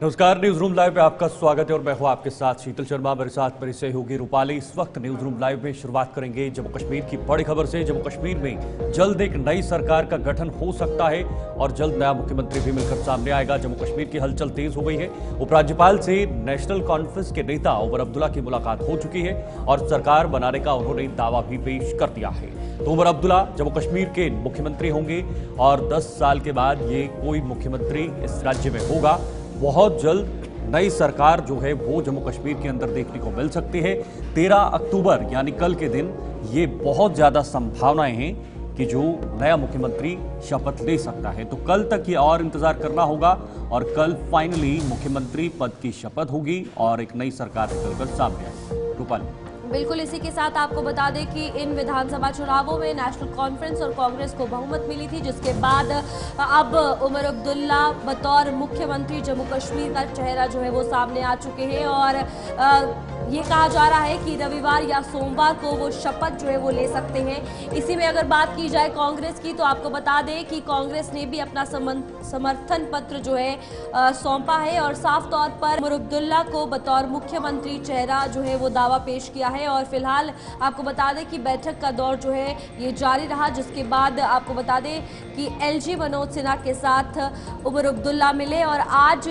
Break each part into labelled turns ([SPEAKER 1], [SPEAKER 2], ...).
[SPEAKER 1] नमस्कार, news room live में आपका स्वागत है और मैं हूं आपके साथ शीतल शर्मा। मेरे साथ मेरी सहयोगी रूपाली। इस वक्त न्यूज रूम लाइव में शुरुआत करेंगे जम्मू कश्मीर की बड़ी खबर से। जम्मू कश्मीर में जल्द एक नई सरकार का गठन हो सकता है और जल्द नया मुख्यमंत्री भी मिलकर सामने आएगा। जम्मू कश्मीर की हलचल तेज हो गई है। उपराज्यपाल से नेशनल कॉन्फ्रेंस के नेता उमर अब्दुल्ला की मुलाकात हो चुकी है और सरकार बनाने का उन्होंने दावा भी पेश कर दिया है। तो उमर अब्दुल्ला जम्मू कश्मीर के मुख्यमंत्री होंगे और 10 साल के बाद ये कोई मुख्यमंत्री इस राज्य में होगा। बहुत जल्द नई सरकार जो है वो जम्मू कश्मीर के अंदर देखने को मिल सकती है। 13 अक्टूबर यानी कल के दिन ये बहुत ज्यादा संभावनाएं हैं कि जो नया मुख्यमंत्री शपथ ले सकता है। तो कल तक ये और इंतजार करना होगा और कल फाइनली मुख्यमंत्री पद की शपथ होगी और एक नई सरकार निकलकर सामने आएगी। रूपाली,
[SPEAKER 2] बिल्कुल इसी के साथ आपको बता दें कि इन विधानसभा चुनावों में नेशनल कॉन्फ्रेंस और कांग्रेस को बहुमत मिली थी, जिसके बाद अब उमर अब्दुल्ला बतौर मुख्यमंत्री जम्मू कश्मीर का चेहरा जो है वो सामने आ चुके हैं और ये कहा जा रहा है कि रविवार या सोमवार को वो शपथ जो है वो ले सकते हैं। इसी में अगर बात की जाए कांग्रेस की, तो आपको बता दें कि कांग्रेस ने भी अपना समर्थन पत्र जो है सौंपा है और साफ तौर पर उमर अब्दुल्ला को बतौर मुख्यमंत्री चेहरा जो है वो दावा पेश किया है। और फिलहाल आपको बता दें कि बैठक का दौर जो है ये जारी रहा, जिसके बाद आपको बता दें कि एलजी मनोज सिन्हा के साथ उमर अब्दुल्ला मिले और आज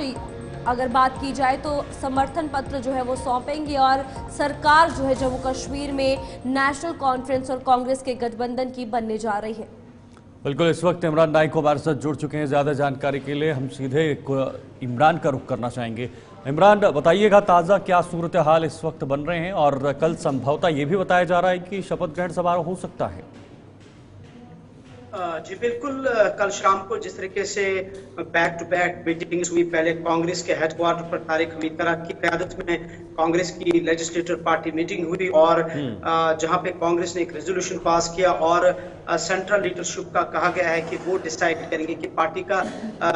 [SPEAKER 2] अगर बात की जाए तो समर्थन पत्र जो है वो सौंपेंगे और सरकार जो है जम्मू कश्मीर में नेशनल कॉन्फ्रेंस और कांग्रेस के गठबंधन की बनने जा रही है।
[SPEAKER 1] बिल्कुल, इस वक्त इमरान नाइक हमारे साथ जुड़ चुके हैं। ज्यादा जानकारी के लिए हम सीधे इमरान का रुख करना चाहेंगे। इमरान, बताइएगा ताज़ा क्या सूरत हाल इस वक्त बन रहे हैं और कल संभवतः ये भी बताया जा रहा है कि शपथ ग्रहण समारोह हो सकता है।
[SPEAKER 3] जी बिल्कुल, कल शाम को जिस तरीके से बैक टू बैक मीटिंग्स हुई, पहले कांग्रेस के हेडक्वार्टर पर तारिक हमीद तरह की क़यादत में कांग्रेस की लेजिस्लेटिव पार्टी मीटिंग हुई और जहां पे कांग्रेस ने एक रेजोल्यूशन पास किया और सेंट्रल लीडरशिप का कहा गया है कि वो डिसाइड करेंगे कि पार्टी का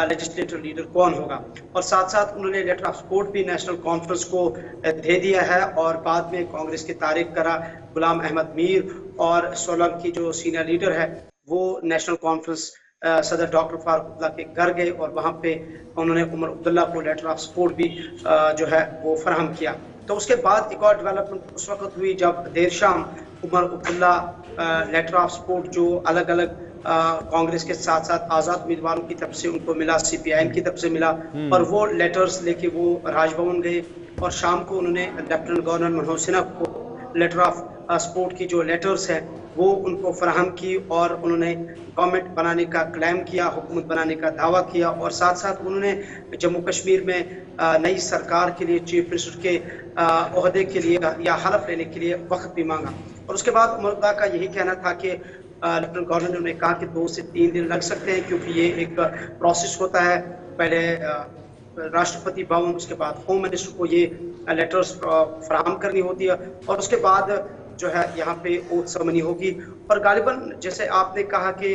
[SPEAKER 3] लेजिस्लेटिव लीडर कौन होगा। और साथ साथ उन्होंने लेटर ऑफ सपोर्ट भी नेशनल कॉन्फ्रेंस को दे दिया है और बाद में कांग्रेस के तारिक करा, गुलाम अहमद मीर और सोलन की जो सीनियर लीडर है वो नेशनल कॉन्फ्रेंस सदर डॉक्टर फारूक अब्दुल्ला के घर गए और वहां पे उन्होंने उमर अब्दुल्ला को लेटर ऑफ सपोर्ट भी जो है वो फराहम किया। तो उसके बाद एक और डेवलपमेंट उस वक्त हुई जब देर शाम Omar Abdullah letter of support जो अलग अलग कांग्रेस के साथ साथ आज़ाद उम्मीदवारों की तरफ से उनको मिला, CPIM की तरफ से मिला और वो लेटर्स लेके वो राजभवन गए और शाम को उन्होंने लेफ्टिनेंट गवर्नर मनोज सिन्हा को लेटर ऑफ सपोर्ट की जो लेटर्स है वो उनको फराहम की और उन्होंने गवर्नमेंट बनाने का क्लेम किया, हुकूमत बनाने का दावा किया और साथ साथ उन्होंने जम्मू कश्मीर में नई सरकार के लिए चीफ मिनिस्टर के ओहदे के लिए या हलफ लेने के लिए वक्त भी मांगा। और उसके बाद उमर अब्दुल्ला का यही कहना था कि लेफ्टिनेंट गवर्नर ने कहा कि 2 से 3 दिन लग सकते हैं क्योंकि ये एक प्रोसेस होता है। पहले राष्ट्रपति भवन, उसके बाद होम मिनिस्टर को ये लेटर्स फराहम करनी होती है और उसके बाद जो है यहाँ पे ओथ सेरेमनी होगी। और गालिबन जैसे आपने कहा कि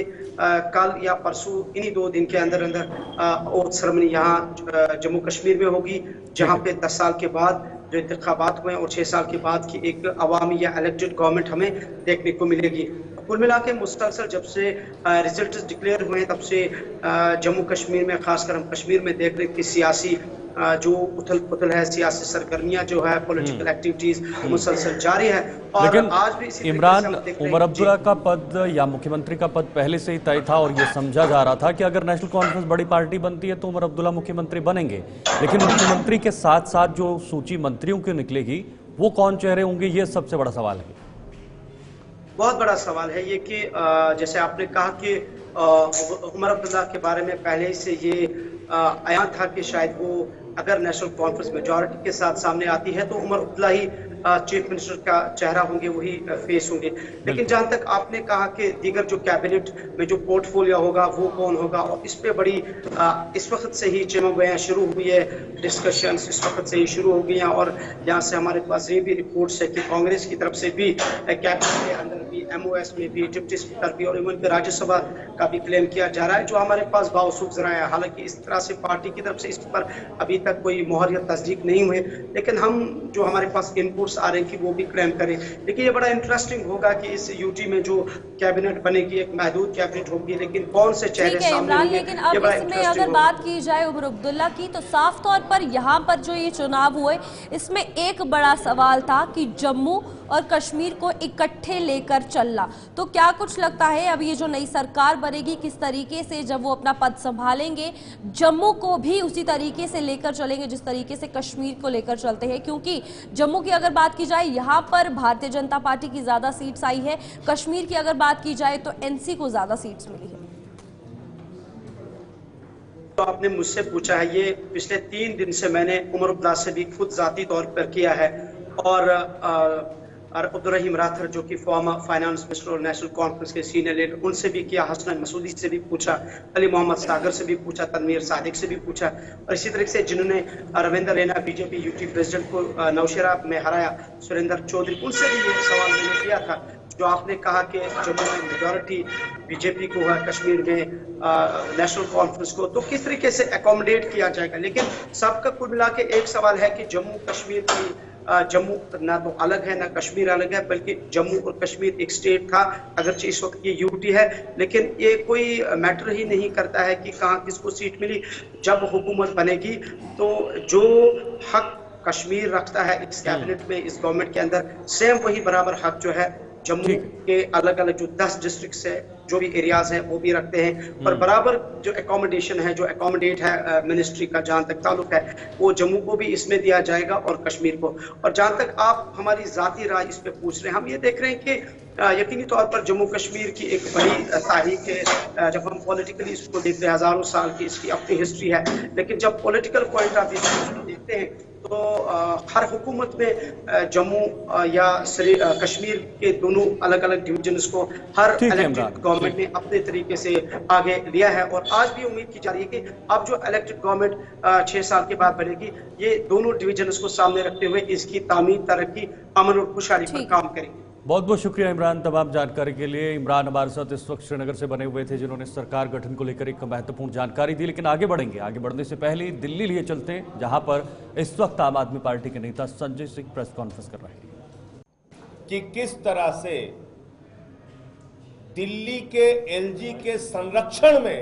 [SPEAKER 3] कल या परसों इन्हीं 2 दिन के अंदर अंदर ओथ सेरेमनी यहाँ जम्मू कश्मीर में होगी, जहाँ पे 10 साल के बाद जो इंतखाबात हुए और 6 साल के बाद की एक अवामी या इलेक्टेड गवर्नमेंट हमें देखने को मिलेगी। कुल मिला के मुसलसल जब से रिजल्ट डिक्लेयर हुए तब से जम्मू कश्मीर में, खासकर हम कश्मीर में देख रहे कि सियासी जो उथल पुथल है, सियासी सरगर्मियां जो है, पॉलिटिकल एक्टिविटीज मुसलसल जारी है। और
[SPEAKER 1] लेकिन
[SPEAKER 3] आज भी इसी
[SPEAKER 1] इमरान, उमर अब्दुल्ला का पद या मुख्यमंत्री का पद पहले से ही तय था और ये समझा जा रहा था कि अगर नेशनल कॉन्फ्रेंस बड़ी पार्टी बनती है तो उमर अब्दुल्ला मुख्यमंत्री बनेंगे। लेकिन मुख्यमंत्री के साथ साथ जो सूची मंत्रियों की निकलेगी वो कौन चेहरे होंगे, ये सबसे बड़ा सवाल है।
[SPEAKER 3] बहुत बड़ा सवाल है ये कि जैसे आपने कहा कि उमर अब्दुल्ला के बारे में पहले से ये आया था कि शायद वो अगर नेशनल कॉन्फ्रेंस मेजॉरिटी के साथ सामने आती है तो उमर अब्दुल्ला ही चीफ मिनिस्टर का चेहरा होंगे, वही फेस होंगे। लेकिन जहां तक आपने कहा कि दीगर जो कैबिनेट में जो पोर्टफोलियो होगा वो कौन होगा, और इस पे बड़ी इस वक्त से ही चमक शुरू हुई है, डिस्कशंस इस वक्त से ही शुरू हो गई हैं। और यहाँ से हमारे पास ये भी रिपोर्ट्स है कि कांग्रेस की तरफ से भी कैबिनेट के अंदर भी, MOS में भी, डिप्टी स्पीकर भी और इवन राज्यसभा का भी क्लेम किया जा रहा है, जो हमारे पास बावसूख जरा है। हालांकि इस तरह से पार्टी की तरफ से इस पर अभी तक कोई मोहर या तस्दीक नहीं हुए, लेकिन हम जो हमारे पास इनपुट रिपोर्ट्स आ रहे हैं कि वो भी क्लेम करें। लेकिन ये बड़ा इंटरेस्टिंग होगा कि इस यूटी में जो कैबिनेट बनेगी एक महदूद कैबिनेट होगी, लेकिन कौन से चेहरे
[SPEAKER 2] ठीक है
[SPEAKER 3] सामने
[SPEAKER 2] इमरान,
[SPEAKER 3] होंगे,
[SPEAKER 2] लेकिन
[SPEAKER 3] ये
[SPEAKER 2] अब
[SPEAKER 3] बड़ा
[SPEAKER 2] इसमें
[SPEAKER 3] इंटरेस्टिंग
[SPEAKER 2] अगर
[SPEAKER 3] होगा।
[SPEAKER 2] बात की जाए उमर अब्दुल्ला की, तो साफ तौर पर यहाँ पर जो ये चुनाव हुए इसमें एक बड़ा सवाल था कि जम्मू और कश्मीर को इकट्ठे लेकर चलना। तो क्या कुछ लगता है अब ये जो नई सरकार बनेगी किस तरीके से जब वो अपना पद संभालेंगे, जम्मू को भी उसी तरीके से लेकर चलेंगे जिस तरीके से कश्मीर को लेकर चलते हैं? क्योंकि जम्मू की अगर बात की जाए यहाँ पर भारतीय जनता पार्टी की ज्यादा सीट्स आई है, कश्मीर की अगर बात की जाए तो एनसी को ज्यादा सीट्स मिली है।
[SPEAKER 3] तो आपने मुझसे पूछा है, ये पिछले 3 दिन से मैंने उमर अब्दुल्ला से भी खुद जाती तौर पर किया है, और अब्दुल रहीम राठौर जो कि फॉर्मर फाइनेंस मिनिस्टर और नेशनल कॉन्फ्रेंस के सीनियर लीडर, उनसे भी किया, हसन मसूदी से भी पूछा, अली मोहम्मद सागर से भी पूछा, तनवीर सादिक से भी पूछा, और इसी तरह से जिन्होंने Ravinder Raina BJP UT president को नौशेरा में हराया, सुरेंद्र चौधरी, उनसे भी ये सवाल मैंने किया था। जो आपने कहा कि जम्मू में मेजॉरिटी बीजेपी को है, कश्मीर में नेशनल कॉन्फ्रेंस को, तो किस तरीके से एकोमोडेट किया जाएगा। लेकिन सबका कुल मिला के एक सवाल है कि जम्मू कश्मीर की जम्मू ना तो अलग है ना कश्मीर अलग है, बल्कि जम्मू और कश्मीर एक स्टेट था, अगरचे इस वक्त ये यूटी है, लेकिन ये कोई मैटर ही नहीं करता है कि कहाँ किसको सीट मिली। जब हुकूमत बनेगी तो जो हक कश्मीर रखता है इस कैबिनेट में, इस गवर्नमेंट के अंदर, सेम वही बराबर हक जो है जम्मू के अलग अलग जो 10 डिस्ट्रिक्ट है, जो भी एरियाज हैं वो भी रखते हैं, और बराबर जो एकोमोडेशन है, जो एकोमोडेट है मिनिस्ट्री का जहां तक ताल्लुक है, वो जम्मू को भी इसमें दिया जाएगा और कश्मीर को। और जहां तक आप हमारी जाती राय इस पे पूछ रहे हैं, हम ये देख रहे हैं कि यकीनी तौर पर जम्मू कश्मीर की एक बड़ी तारीख है। जब हम पॉलिटिकली इसको देखते हैं, हजारों साल की इसकी अपनी हिस्ट्री है, लेकिन जब पॉलिटिकल पॉइंट ऑफ व्यू से देखते हैं तो हर हुकूमत में जम्मू या कश्मीर के दोनों अलग अलग डिवीजन्स को हर इलेक्टेड गवर्नमेंट ने अपने तरीके से आगे लिया है, और आज भी उम्मीद की जा रही है कि अब जो इलेक्टेड गवर्नमेंट 6 साल के बाद बनेगी, ये दोनों डिवीजन्स को सामने रखते हुए इसकी तामीर, तरक्की, अमन और खुशहाली पर काम करेंगे।
[SPEAKER 1] बहुत बहुत शुक्रिया इमरान तमाम जानकारी के लिए। इमरान हमारे साथ इस वक्त श्रीनगर से बने हुए थे, जिन्होंने सरकार गठन को लेकर एक महत्वपूर्ण जानकारी दी। लेकिन आगे बढ़ेंगे, आगे बढ़ने से पहले दिल्ली लिए चलते हैं, जहां पर इस वक्त आम आदमी पार्टी के नेता संजय सिंह प्रेस कॉन्फ्रेंस कर रहे हैं
[SPEAKER 4] कि किस तरह से दिल्ली के एलजी के संरक्षण में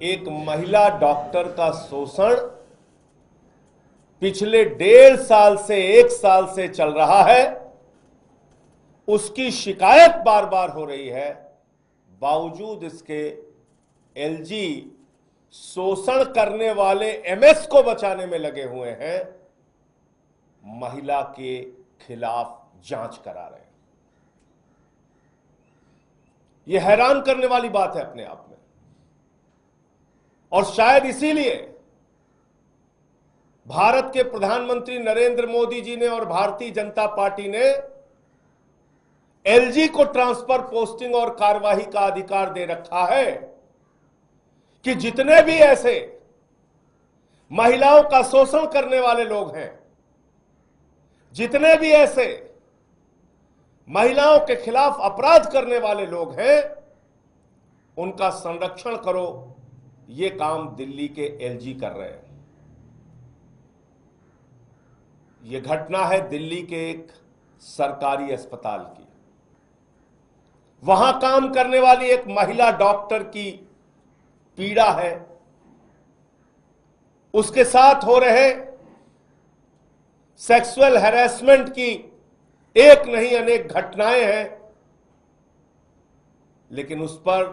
[SPEAKER 4] एक महिला डॉक्टर का शोषण पिछले 1.5 साल से 1 साल से चल रहा है। उसकी शिकायत बार बार हो रही है, बावजूद इसके एलजी शोषण करने वाले एमएस को बचाने में लगे हुए हैं, महिला के खिलाफ जांच करा रहे हैं। यह हैरान करने वाली बात है अपने आप में, और शायद इसीलिए भारत के प्रधानमंत्री नरेंद्र मोदी जी ने और भारतीय जनता पार्टी ने एलजी को ट्रांसफर, पोस्टिंग और कार्यवाही का अधिकार दे रखा है कि जितने भी ऐसे महिलाओं का शोषण करने वाले लोग हैं, जितने भी ऐसे महिलाओं के खिलाफ अपराध करने वाले लोग हैं, उनका संरक्षण करो। यह काम दिल्ली के एलजी कर रहे हैं। यह घटना है दिल्ली के एक सरकारी अस्पताल की। वहां काम करने वाली एक महिला डॉक्टर की पीड़ा है, उसके साथ हो रहे सेक्सुअल हैरेसमेंट की एक नहीं अनेक घटनाएं हैं, लेकिन उस पर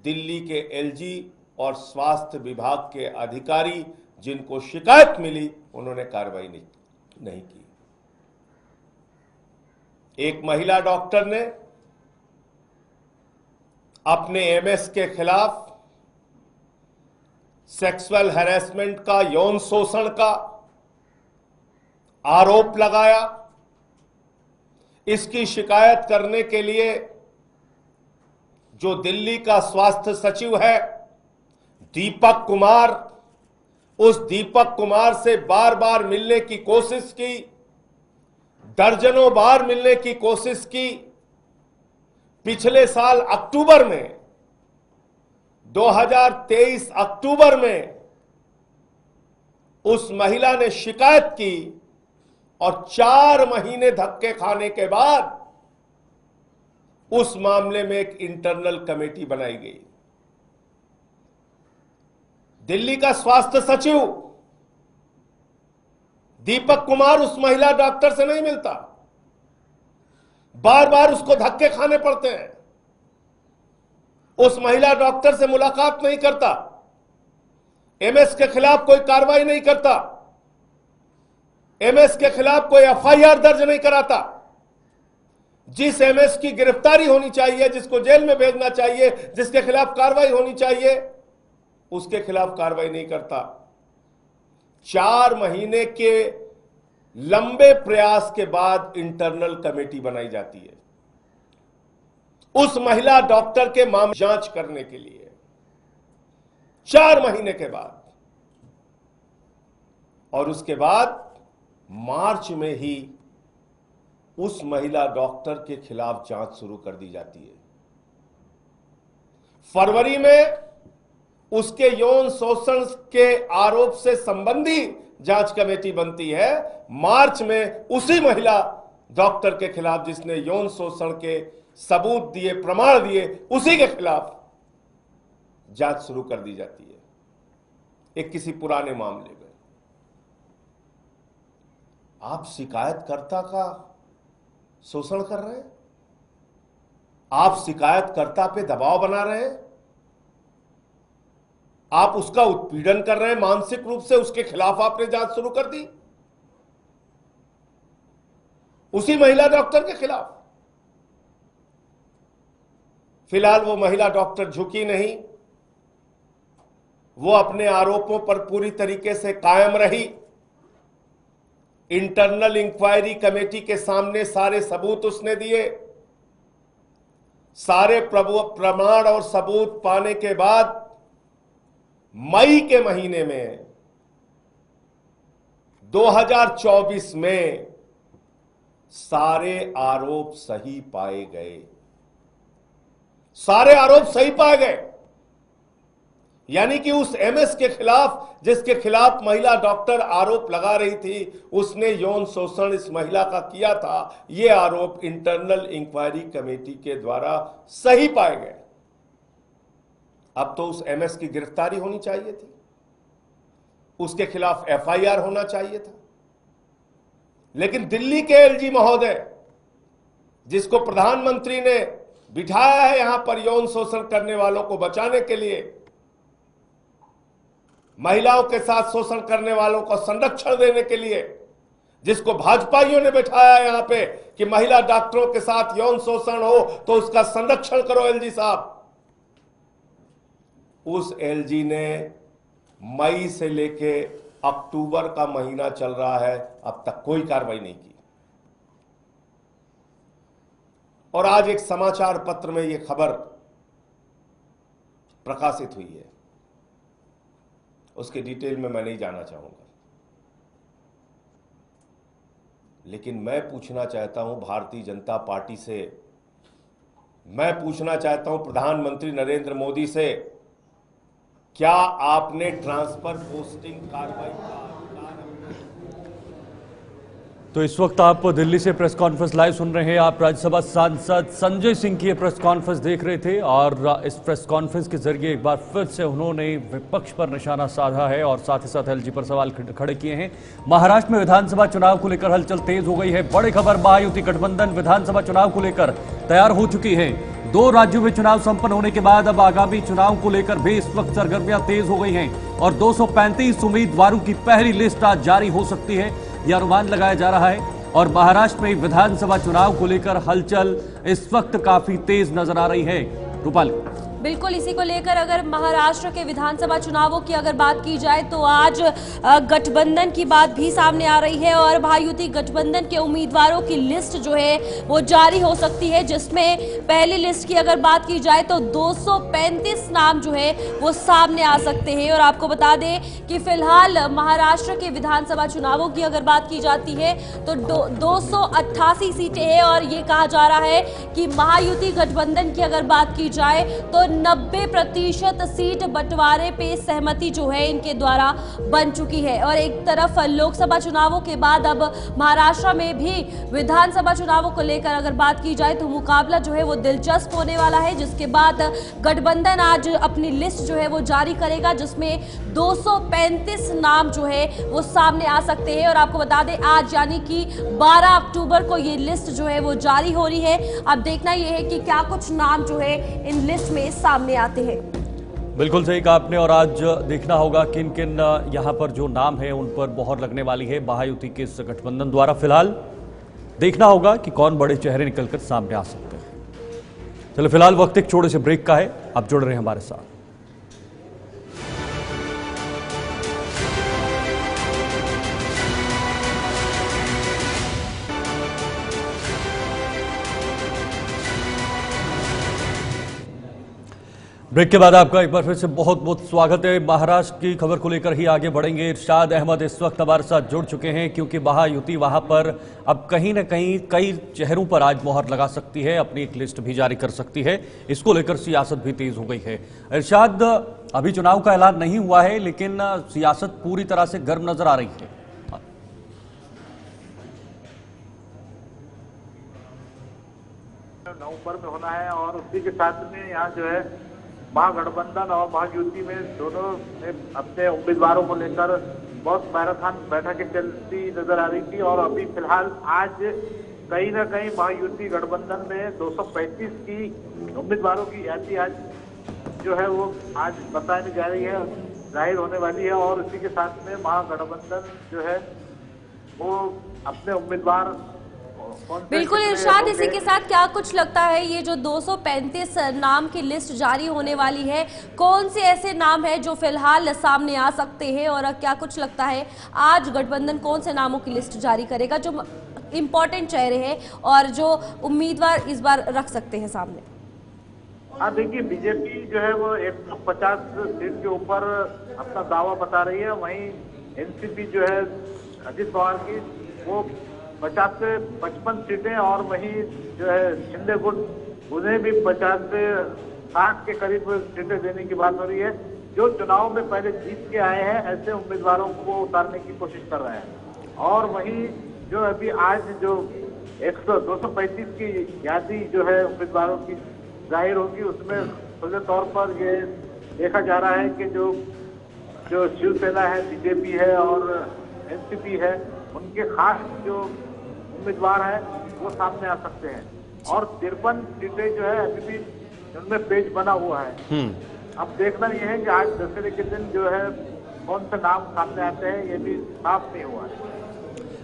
[SPEAKER 4] दिल्ली के एलजी और स्वास्थ्य विभाग के अधिकारी जिनको शिकायत मिली, उन्होंने कार्रवाई नहीं की। एक महिला डॉक्टर ने अपने एमएस के खिलाफ सेक्सुअल हैरेसमेंट का, यौन शोषण का आरोप लगाया। इसकी शिकायत करने के लिए जो दिल्ली का स्वास्थ्य सचिव है दीपक कुमार, उस दीपक कुमार से बार बार मिलने की कोशिश की, दर्जनों बार मिलने की कोशिश की। पिछले साल अक्टूबर में, 2023 अक्टूबर में उस महिला ने शिकायत की और 4 महीने धक्के खाने के बाद उस मामले में एक इंटरनल कमेटी बनाई गई। दिल्ली का स्वास्थ्य सचिव दीपक कुमार उस महिला डॉक्टर से नहीं मिलता, बार बार उसको धक्के खाने पड़ते हैं, उस महिला डॉक्टर से मुलाकात नहीं करता, एमएस के खिलाफ कोई कार्रवाई नहीं करता, एमएस के खिलाफ कोई एफआईआर दर्ज नहीं कराता। जिस एमएस की गिरफ्तारी होनी चाहिए, जिसको जेल में भेजना चाहिए, जिसके खिलाफ कार्रवाई होनी चाहिए, उसके खिलाफ कार्रवाई नहीं करता। 4 महीने के लंबे प्रयास के बाद इंटरनल कमेटी बनाई जाती है उस महिला डॉक्टर के मामले जांच करने के लिए। 4 महीने के बाद, और उसके बाद मार्च में ही उस महिला डॉक्टर के खिलाफ जांच शुरू कर दी जाती है। फरवरी में उसके यौन शोषण के आरोप से संबंधी जांच कमेटी बनती है। मार्च में उसी महिला डॉक्टर के खिलाफ जिसने यौन शोषण के सबूत दिए, प्रमाण दिए, उसी के खिलाफ जांच शुरू कर दी जाती है एक किसी पुराने मामले में। आप शिकायतकर्ता का शोषण कर रहे हैं, आप शिकायतकर्ता पे दबाव बना रहे हैं, आप उसका उत्पीड़न कर रहे हैं मानसिक रूप से, उसके खिलाफ आपने जांच शुरू कर दी उसी महिला डॉक्टर के खिलाफ। फिलहाल वो महिला डॉक्टर झुकी नहीं, वो अपने आरोपों पर पूरी तरीके से कायम रही। इंटरनल इंक्वायरी कमेटी के सामने सारे सबूत उसने दिए। सारे प्रमाण और सबूत पाने के बाद मई के महीने में 2024 में सारे आरोप सही पाए गए। सारे आरोप सही पाए गए, यानी कि उस एमएस के खिलाफ, जिसके खिलाफ महिला डॉक्टर आरोप लगा रही थी, उसने यौन शोषण इस महिला का किया था, ये आरोप इंटरनल इंक्वायरी कमेटी के द्वारा सही पाए गए। अब तो उस एमएस की गिरफ्तारी होनी चाहिए थी, उसके खिलाफ एफआईआर होना चाहिए था, लेकिन दिल्ली के एलजी महोदय, जिसको प्रधानमंत्री ने बिठाया है यहां पर यौन शोषण करने वालों को बचाने के लिए, महिलाओं के साथ शोषण करने वालों को संरक्षण देने के लिए, जिसको भाजपाइयों ने बैठाया यहां पे कि महिला डॉक्टरों के साथ यौन शोषण हो तो उसका संरक्षण करो एलजी साहब, उस एलजी ने मई से लेके अक्टूबर का महीना चल रहा है, अब तक कोई कार्रवाई नहीं की। और आज एक समाचार पत्र में यह खबर प्रकाशित हुई है, उसके डिटेल में मैं नहीं जाना चाहूंगा, लेकिन मैं पूछना चाहता हूं भारतीय जनता पार्टी से, मैं पूछना चाहता हूं प्रधानमंत्री नरेंद्र मोदी से, क्या आपने ट्रांसफर पोस्टिंग कार्रवाई का?
[SPEAKER 1] तो इस वक्त आप दिल्ली से प्रेस कॉन्फ्रेंस लाइव सुन रहे हैं। आप राज्यसभा सांसद संजय सिंह की प्रेस कॉन्फ्रेंस देख रहे थे और इस प्रेस कॉन्फ्रेंस के जरिए एक बार फिर से उन्होंने विपक्ष पर निशाना साधा है और साथ ही साथ एलजी पर सवाल खड़े किए हैं। महाराष्ट्र में विधानसभा चुनाव को लेकर हलचल तेज हो गई है। बड़ी खबर, महायुति गठबंधन विधानसभा चुनाव को लेकर तैयार हो चुकी है। 2 राज्यों में चुनाव संपन्न होने के बाद अब आगामी चुनाव को लेकर भी इस वक्त सरगर्मियां तेज हो गई हैं और 235 उम्मीदवारों की पहली लिस्ट आज जारी हो सकती है, यह अनुमान लगाया जा रहा है। और महाराष्ट्र में विधानसभा चुनाव को लेकर हलचल इस वक्त काफी तेज नजर आ रही है। रूपाली,
[SPEAKER 2] बिल्कुल इसी को लेकर अगर महाराष्ट्र के विधानसभा चुनावों की अगर बात की जाए तो आज गठबंधन की बात भी सामने आ रही है और महायुति गठबंधन के उम्मीदवारों की लिस्ट जो है वो जारी हो सकती है, जिसमें पहली लिस्ट की अगर बात की जाए तो 235 नाम जो है वो सामने आ सकते हैं। और आपको बता दें कि फिलहाल महाराष्ट्र के विधानसभा चुनावों की अगर बात की जाती है तो 288 सीटें हैं और ये कहा जा रहा है कि महायुति गठबंधन की अगर बात की जाए तो 90% सीट बंटवारे पे सहमति जो है इनके द्वारा बन चुकी है। और एक तरफ लोकसभा चुनावों के बाद अब महाराष्ट्र में भी विधानसभा चुनावों को लेकर अगर बात की जाए तो मुकाबला जो है वो दिलचस्प होने वाला है, जिसके बाद गठबंधन आज अपनी लिस्ट जो है वो जारी करेगा, जिसमें 235 नाम जो है वो सामने आ सकते हैं। और आपको बता दें आज यानी कि 12 अक्टूबर को ये लिस्ट जो है वो जारी हो रही है। अब देखना यह है कि क्या कुछ नाम जो है इन लिस्ट में सामने आते हैं।
[SPEAKER 1] बिल्कुल सही कहा आपने। और आज देखना होगा किन किन यहाँ पर जो नाम है उन पर मोहर लगने वाली है महायुति के इस गठबंधन द्वारा। फिलहाल देखना होगा कि कौन बड़े चेहरे निकलकर सामने आ सकते हैं। चलो फिलहाल वक्त एक छोटे से ब्रेक का है, आप जुड़ रहे हैं हमारे साथ। ब्रेक के बाद आपका एक बार फिर से बहुत बहुत स्वागत है। महाराष्ट्र की खबर को लेकर ही आगे बढ़ेंगे। इरशाद अहमद इस वक्त हमारे साथ जुड़ चुके हैं क्योंकि महायुति वहां पर अब कहीं न कहीं कई चेहरों पर आज मोहर लगा सकती है, अपनी एक लिस्ट भी जारी कर सकती है। इसको लेकर सियासत भी तेज हो गई है। इरशाद, अभी चुनाव का ऐलान नहीं हुआ है लेकिन सियासत पूरी तरह से गर्म नजर आ रही है।
[SPEAKER 5] नवंबर में होना है और उसी के साथ में यहाँ जो है महागठबंधन और महायुति में दोनों ने अपने उम्मीदवारों को लेकर बहुत मैराथन बैठकें चलती नजर आ रही थी। और अभी फिलहाल आज कहीं ना कहीं महायुति गठबंधन में 235 की उम्मीदवारों की यादी आज जो है वो आज बताई जा रही है, जाहिर होने वाली है। और इसी के साथ में महागठबंधन जो है वो अपने उम्मीदवार
[SPEAKER 2] बिल्कुल इरशाद, इसी के साथ क्या कुछ लगता है ये जो 235 नाम की लिस्ट जारी होने वाली है, कौन से ऐसे नाम है जो फिलहाल सामने आ सकते हैं और क्या कुछ लगता है आज गठबंधन कौन से नामों की लिस्ट जारी करेगा जो इम्पोर्टेंट चेहरे हैं और जो उम्मीदवार इस बार रख सकते हैं सामने?
[SPEAKER 5] हाँ देखिए, बीजेपी जो है वो 150 सीट के ऊपर अपना दावा बता रही है। वहीं एनसीपी जो है अजित पवार की वो 50 से 55 सीटें और वहीं जो है शिंदे गुट उन्हें भी 50 से 60 के करीब सीटें देने की बात हो रही है। जो चुनाव में पहले जीत के आए हैं ऐसे उम्मीदवारों को उतारने की कोशिश कर रहे हैं। और वहीं जो अभी आज जो 235 की यादी जो है उम्मीदवारों की जाहिर होगी, उसमें खुले तौर पर ये देखा जा रहा है कि जो शिवसेना है, बीजेपी है और एनसीपी है, उनके खास जो उम्मीदवार है वो सामने आ सकते हैं। और 53 सीटें जो है अभी भी उनमें पेज बना हुआ है। अब देखना यह है कि आज दशहरे के दिन जो है कौन से नाम सामने आते हैं ये भी साफ नहीं हुआ है।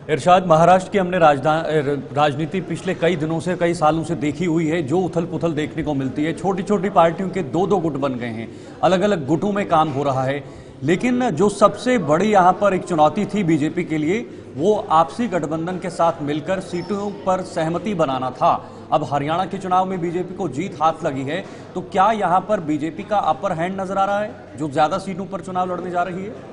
[SPEAKER 1] इरशाद, महाराष्ट्र की हमने राजनीति पिछले कई दिनों से, कई सालों से देखी हुई है। जो उथल पुथल देखने को मिलती है, छोटी छोटी पार्टियों के दो दो गुट बन गए हैं, अलग अलग गुटों में काम हो रहा है। लेकिन जो सबसे बड़ी यहाँ पर एक चुनौती थी बीजेपी के लिए, वो आपसी गठबंधन के साथ मिलकर सीटों पर सहमति बनाना था। अब हरियाणा के चुनाव में बीजेपी को जीत हाथ लगी है, तो क्या यहाँ पर बीजेपी का अपर हैंड नजर आ रहा है जो ज्यादा सीटों पर चुनाव लड़ने जा रही है?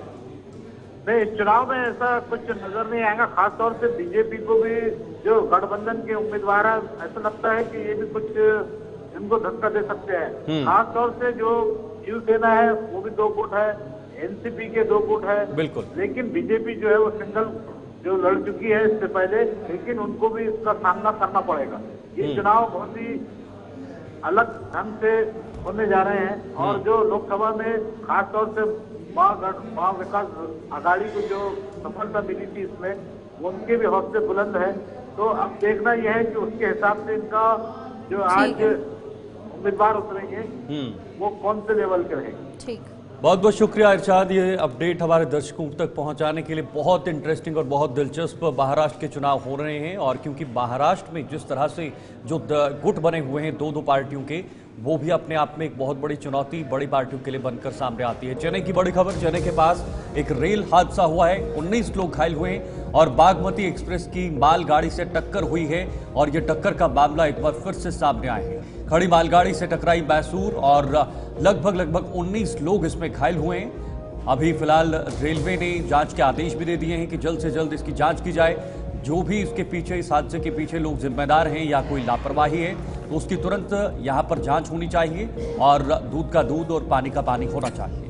[SPEAKER 5] नहीं, इस चुनाव में ऐसा कुछ नजर नहीं आएगा। खासतौर से बीजेपी को भी जो गठबंधन के उम्मीदवार है, ऐसा लगता है कि ये भी कुछ इनको धक्का दे सकते हैं। खासतौर से जो शिवसेना है वो भी 2 गुट है, एनसीपी के 2 गुट है।
[SPEAKER 1] बिल्कुल।
[SPEAKER 5] लेकिन बीजेपी जो है वो सिंगल जो लड़ चुकी है इससे पहले, लेकिन उनको भी इसका सामना करना पड़ेगा। ये चुनाव बहुत ही अलग ढंग से होने जा रहे हैं। और जो लोकसभा में खासतौर से महा विकास आघाड़ी को जो सफलता मिली थी इसमें, उनके भी हौसले बुलंद है। तो अब देखना यह है कि उसके हिसाब से इनका जो आज उम्मीदवार उतरेंगे वो कौन से लेवल के रहेंगे।
[SPEAKER 2] ठीक,
[SPEAKER 1] बहुत बहुत शुक्रिया इरशाद, ये अपडेट हमारे दर्शकों तक पहुंचाने के लिए। बहुत इंटरेस्टिंग और बहुत दिलचस्प महाराष्ट्र के चुनाव हो रहे हैं। और क्योंकि महाराष्ट्र में जिस तरह से जो गुट बने हुए हैं 2-2 पार्टियों के, वो भी अपने आप में एक बहुत बड़ी चुनौती बड़ी पार्टियों के लिए बनकर सामने आती है। चेन्नई की बड़ी खबर, चेन्नई के पास एक रेल हादसा हुआ है, 19 लोग घायल हुए हैं और बागमती एक्सप्रेस की मालगाड़ी से टक्कर हुई है। और ये टक्कर का मामला एक बार फिर से सामने आया है। खड़ी मालगाड़ी से टकराई मैसूर और लगभग 19 लोग इसमें घायल हुए हैं। अभी फिलहाल रेलवे ने जांच के आदेश भी दे दिए हैं कि जल्द से जल्द इसकी जांच की जाए। जो भी इसके पीछे, इस हादसे के पीछे लोग जिम्मेदार हैं या कोई लापरवाही है, तो उसकी तुरंत यहाँ पर जांच होनी चाहिए और दूध का दूध और पानी का पानी होना चाहिए।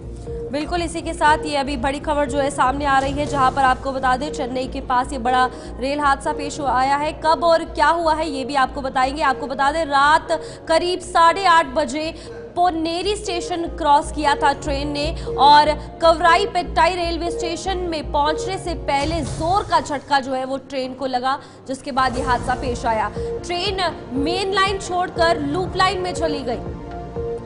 [SPEAKER 2] बिल्कुल, इसी के साथ ये अभी बड़ी खबर जो है सामने आ रही है, जहां पर आपको बता दें चेन्नई के पास ये बड़ा रेल हादसा पेश आया है। कब और क्या हुआ है ये भी आपको बताएंगे। आपको बता दें रात करीब 8:30 बजे पोन्नेरी स्टेशन क्रॉस किया था ट्रेन ने और कवराई पेट्टाई रेलवे स्टेशन में पहुंचने से पहले जोर का झटका जो है वो ट्रेन को लगा, जिसके बाद ये हादसा पेश आया। ट्रेन मेन लाइन छोड़कर लूप लाइन में चली गई।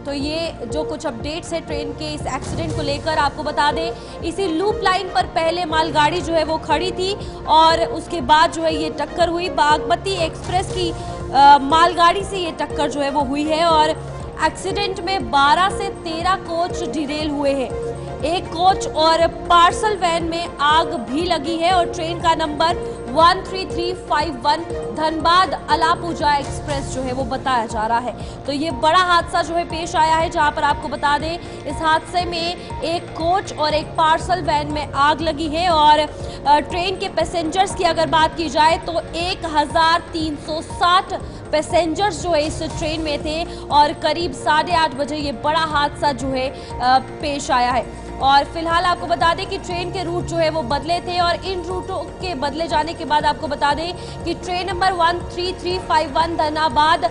[SPEAKER 2] तो ये जो कुछ अपडेट्स है ट्रेन के इस एक्सीडेंट को लेकर आपको बता दें, इसी लूप लाइन पर पहले मालगाड़ी जो है वो खड़ी थी और उसके बाद जो है ये टक्कर हुई। बागमती एक्सप्रेस की मालगाड़ी से ये टक्कर जो है वो हुई है और एक्सीडेंट में 12 से 13 कोच डिरेल हुए हैं। एक कोच और पार्सल वैन में आग भी लगी है और ट्रेन का नंबर 13351 धनबाद अलापुजा एक्सप्रेस जो है वो बताया जा रहा है। तो ये बड़ा हादसा जो है पेश आया है, जहां पर आपको बता दें इस हादसे में एक कोच और एक पार्सल वैन में आग लगी है और ट्रेन के पैसेंजर्स की अगर बात की जाए तो 1360 पैसेंजर्स जो है इस ट्रेन में थे और करीब 8:30 बजे ये बड़ा हादसा जो है पेश आया है। और फिलहाल आपको बता दें कि ट्रेन के रूट जो है वो बदले थे और इन रूटों के बदले जाने के बाद आपको बता दें कि train number 13351 Dhanbad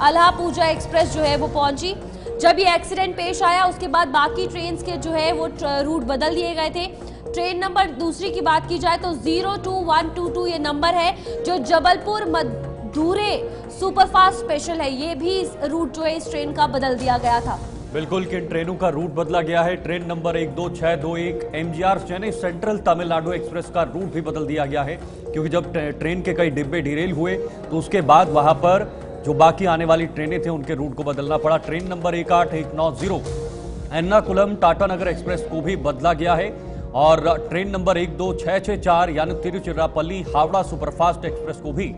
[SPEAKER 2] Alappuzha express जो है वो पहुंची। जब ये एक्सीडेंट पेश आया उसके बाद बाकी ट्रेन के जो है वो रूट बदल दिए गए थे। ट्रेन नंबर दूसरी की बात की जाए तो 02122 ये नंबर है जो जबलपुर मदुरै सुपरफास्ट स्पेशल है। ये भी रूट जो है इस ट्रेन का बदल दिया गया था।
[SPEAKER 1] बिल्कुल, किन ट्रेनों का रूट बदला गया है। Train number 12621 MGR Chennai central Tamil Nadu express का रूट भी बदल दिया गया है, क्योंकि जब ट्रेन के कई डिब्बे डिरेल हुए तो उसके बाद वहां पर जो बाकी आने वाली ट्रेनें थे उनके रूट को बदलना पड़ा। Train number 18190 Ernakulam Tatanagar express को भी बदला गया है और ट्रेन नंबर 12664 यानी तिरुचिरापल्ली हावड़ा सुपरफास्ट एक्सप्रेस को भी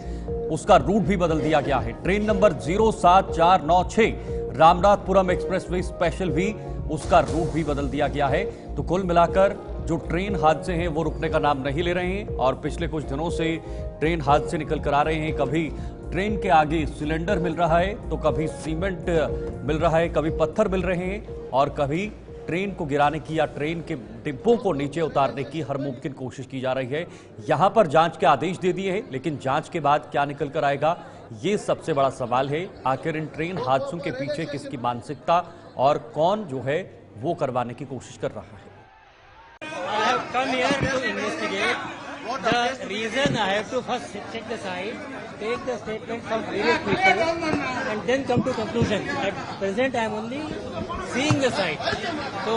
[SPEAKER 1] उसका रूट भी बदल दिया गया है। Train number 07496 Ramanathapuram express way special भी उसका रूट भी बदल दिया गया है। तो कुल मिलाकर जो ट्रेन हादसे हैं वो रुकने का नाम नहीं ले रहे हैं और पिछले कुछ दिनों से ट्रेन हादसे निकल कर आ रहे हैं। कभी ट्रेन के आगे सिलेंडर मिल रहा है तो कभी सीमेंट मिल रहा है, कभी पत्थर मिल रहे हैं और कभी ट्रेन को गिराने की या ट्रेन के डिब्बों को नीचे उतारने की हर मुमकिन कोशिश की जा रही है। यहां पर जांच के आदेश दे दिए हैं, लेकिन जांच के बाद क्या निकल कर आएगा ये सबसे बड़ा सवाल है। आखिर इन ट्रेन हादसों के पीछे किसकी मानसिकता और कौन जो है वो करवाने की कोशिश कर रहा है।
[SPEAKER 6] I have come here to investigate the reason. I have to first check the site, take the statement from various people, and then come to conclusion. At present, I am only seeing the site. So,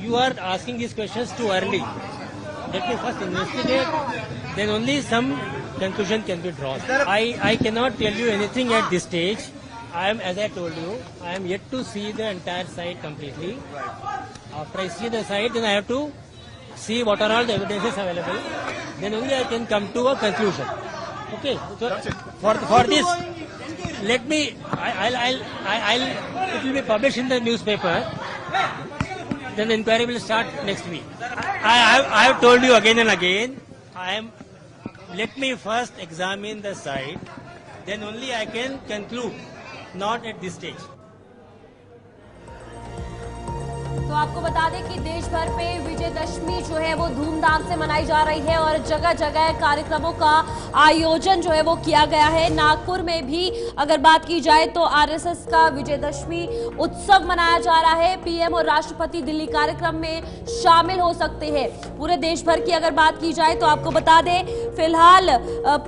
[SPEAKER 6] you are asking these questions too early. Let me first investigate, then only some conclusion can be drawn. I cannot tell you anything at this stage. As I told you, I am yet to see the entire site completely. After I see the site, then I have to see what are all the evidences available. Then only I can come to a conclusion. Okay. So for this, let me. I'll. It will be published in the newspaper. Then the inquiry will start next week. I have told you again and again. Let me first examine the site. Then only I can conclude. Not at this stage.
[SPEAKER 2] तो आपको बता दें कि देश भर पे विजयदशमी जो है वो धूमधाम से मनाई जा रही है और जगह जगह कार्यक्रमों का आयोजन जो है वो किया गया है। नागपुर में भी अगर बात की जाए तो आरएसएस का विजयदशमी उत्सव मनाया जा रहा है। पीएम और राष्ट्रपति दिल्ली कार्यक्रम में शामिल हो सकते हैं। पूरे देश भर की अगर बात की जाए तो आपको बता दें फिलहाल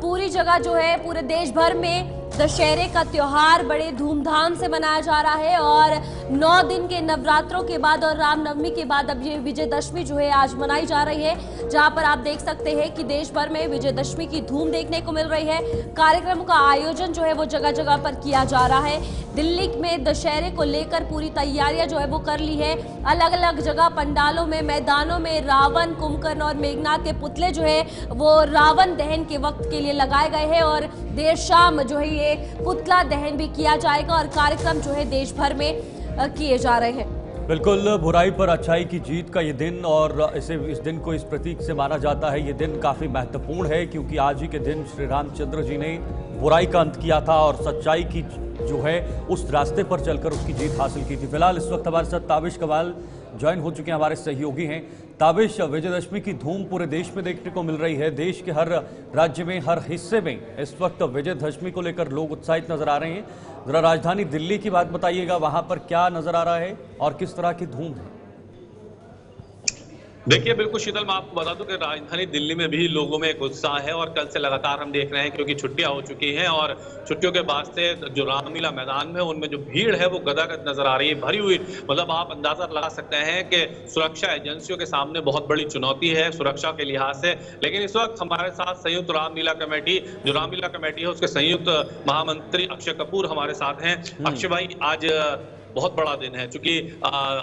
[SPEAKER 2] पूरी जगह जो है पूरे देश भर में दशहरे का त्योहार बड़े धूमधाम से मनाया जा रहा है और 9 दिन के नवरात्रों के बाद और रामनवमी के बाद अब ये विजयदशमी जो है आज मनाई जा रही है, जहां पर आप देख सकते हैं कि देश भर में विजयदशमी की धूम देखने को मिल रही है। कार्यक्रमों का आयोजन जो है वो जगह जगह पर किया जा रहा है। दिल्ली में दशहरे को लेकर पूरी तैयारियां जो है वो कर ली है। अलग अलग जगह पंडालों में, मैदानों में रावण, कुंभकर्ण और मेघनाथ के पुतले जो है वो रावण दहन के वक्त के लिए लगाए गए हैं और देर शाम जो है ये पुतला दहन भी किया जाएगा और कार्यक्रम जो है देश भर में किए जा रहे हैं।
[SPEAKER 1] बिल्कुल, बुराई पर अच्छाई की जीत का ये दिन और इस दिन को इस प्रतीक से माना जाता है। ये दिन काफ़ी महत्वपूर्ण है क्योंकि आज ही के दिन श्री रामचंद्र जी ने बुराई का अंत किया था और सच्चाई की जो है उस रास्ते पर चलकर उसकी जीत हासिल की थी। फिलहाल इस वक्त हमारे साथ ताबिश कमाल ज्वाइन हो चुके हैं, हमारे सहयोगी हैं। ताबिश, विजयदशमी की धूम पूरे देश में देखने को मिल रही है। देश के हर राज्य में, हर हिस्से में इस वक्त विजयदशमी को लेकर लोग उत्साहित नजर आ रहे हैं। जरा राजधानी दिल्ली की बात बताइएगा, वहां पर क्या नजर आ रहा है और किस तरह की धूम है?
[SPEAKER 7] देखिए, बिल्कुल शीतल, मैं आपको बता दूं कि राजधानी दिल्ली में भी लोगों में एक उत्साह है और कल से लगातार हम देख रहे हैं क्योंकि छुट्टियां हो चुकी हैं और छुट्टियों के बाद से जो रामलीला मैदान में उनमें जो भीड़ है वो गदागद नजर आ रही है, भरी हुई। मतलब आप अंदाजा लगा सकते हैं कि सुरक्षा एजेंसियों के सामने बहुत बड़ी चुनौती है सुरक्षा के लिहाज से। लेकिन इस वक्त हमारे साथ संयुक्त रामलीला कमेटी, जो रामलीला कमेटी है उसके संयुक्त महामंत्री अक्षय कपूर हमारे साथ हैं। अक्षय भाई, आज बहुत बड़ा दिन है क्योंकि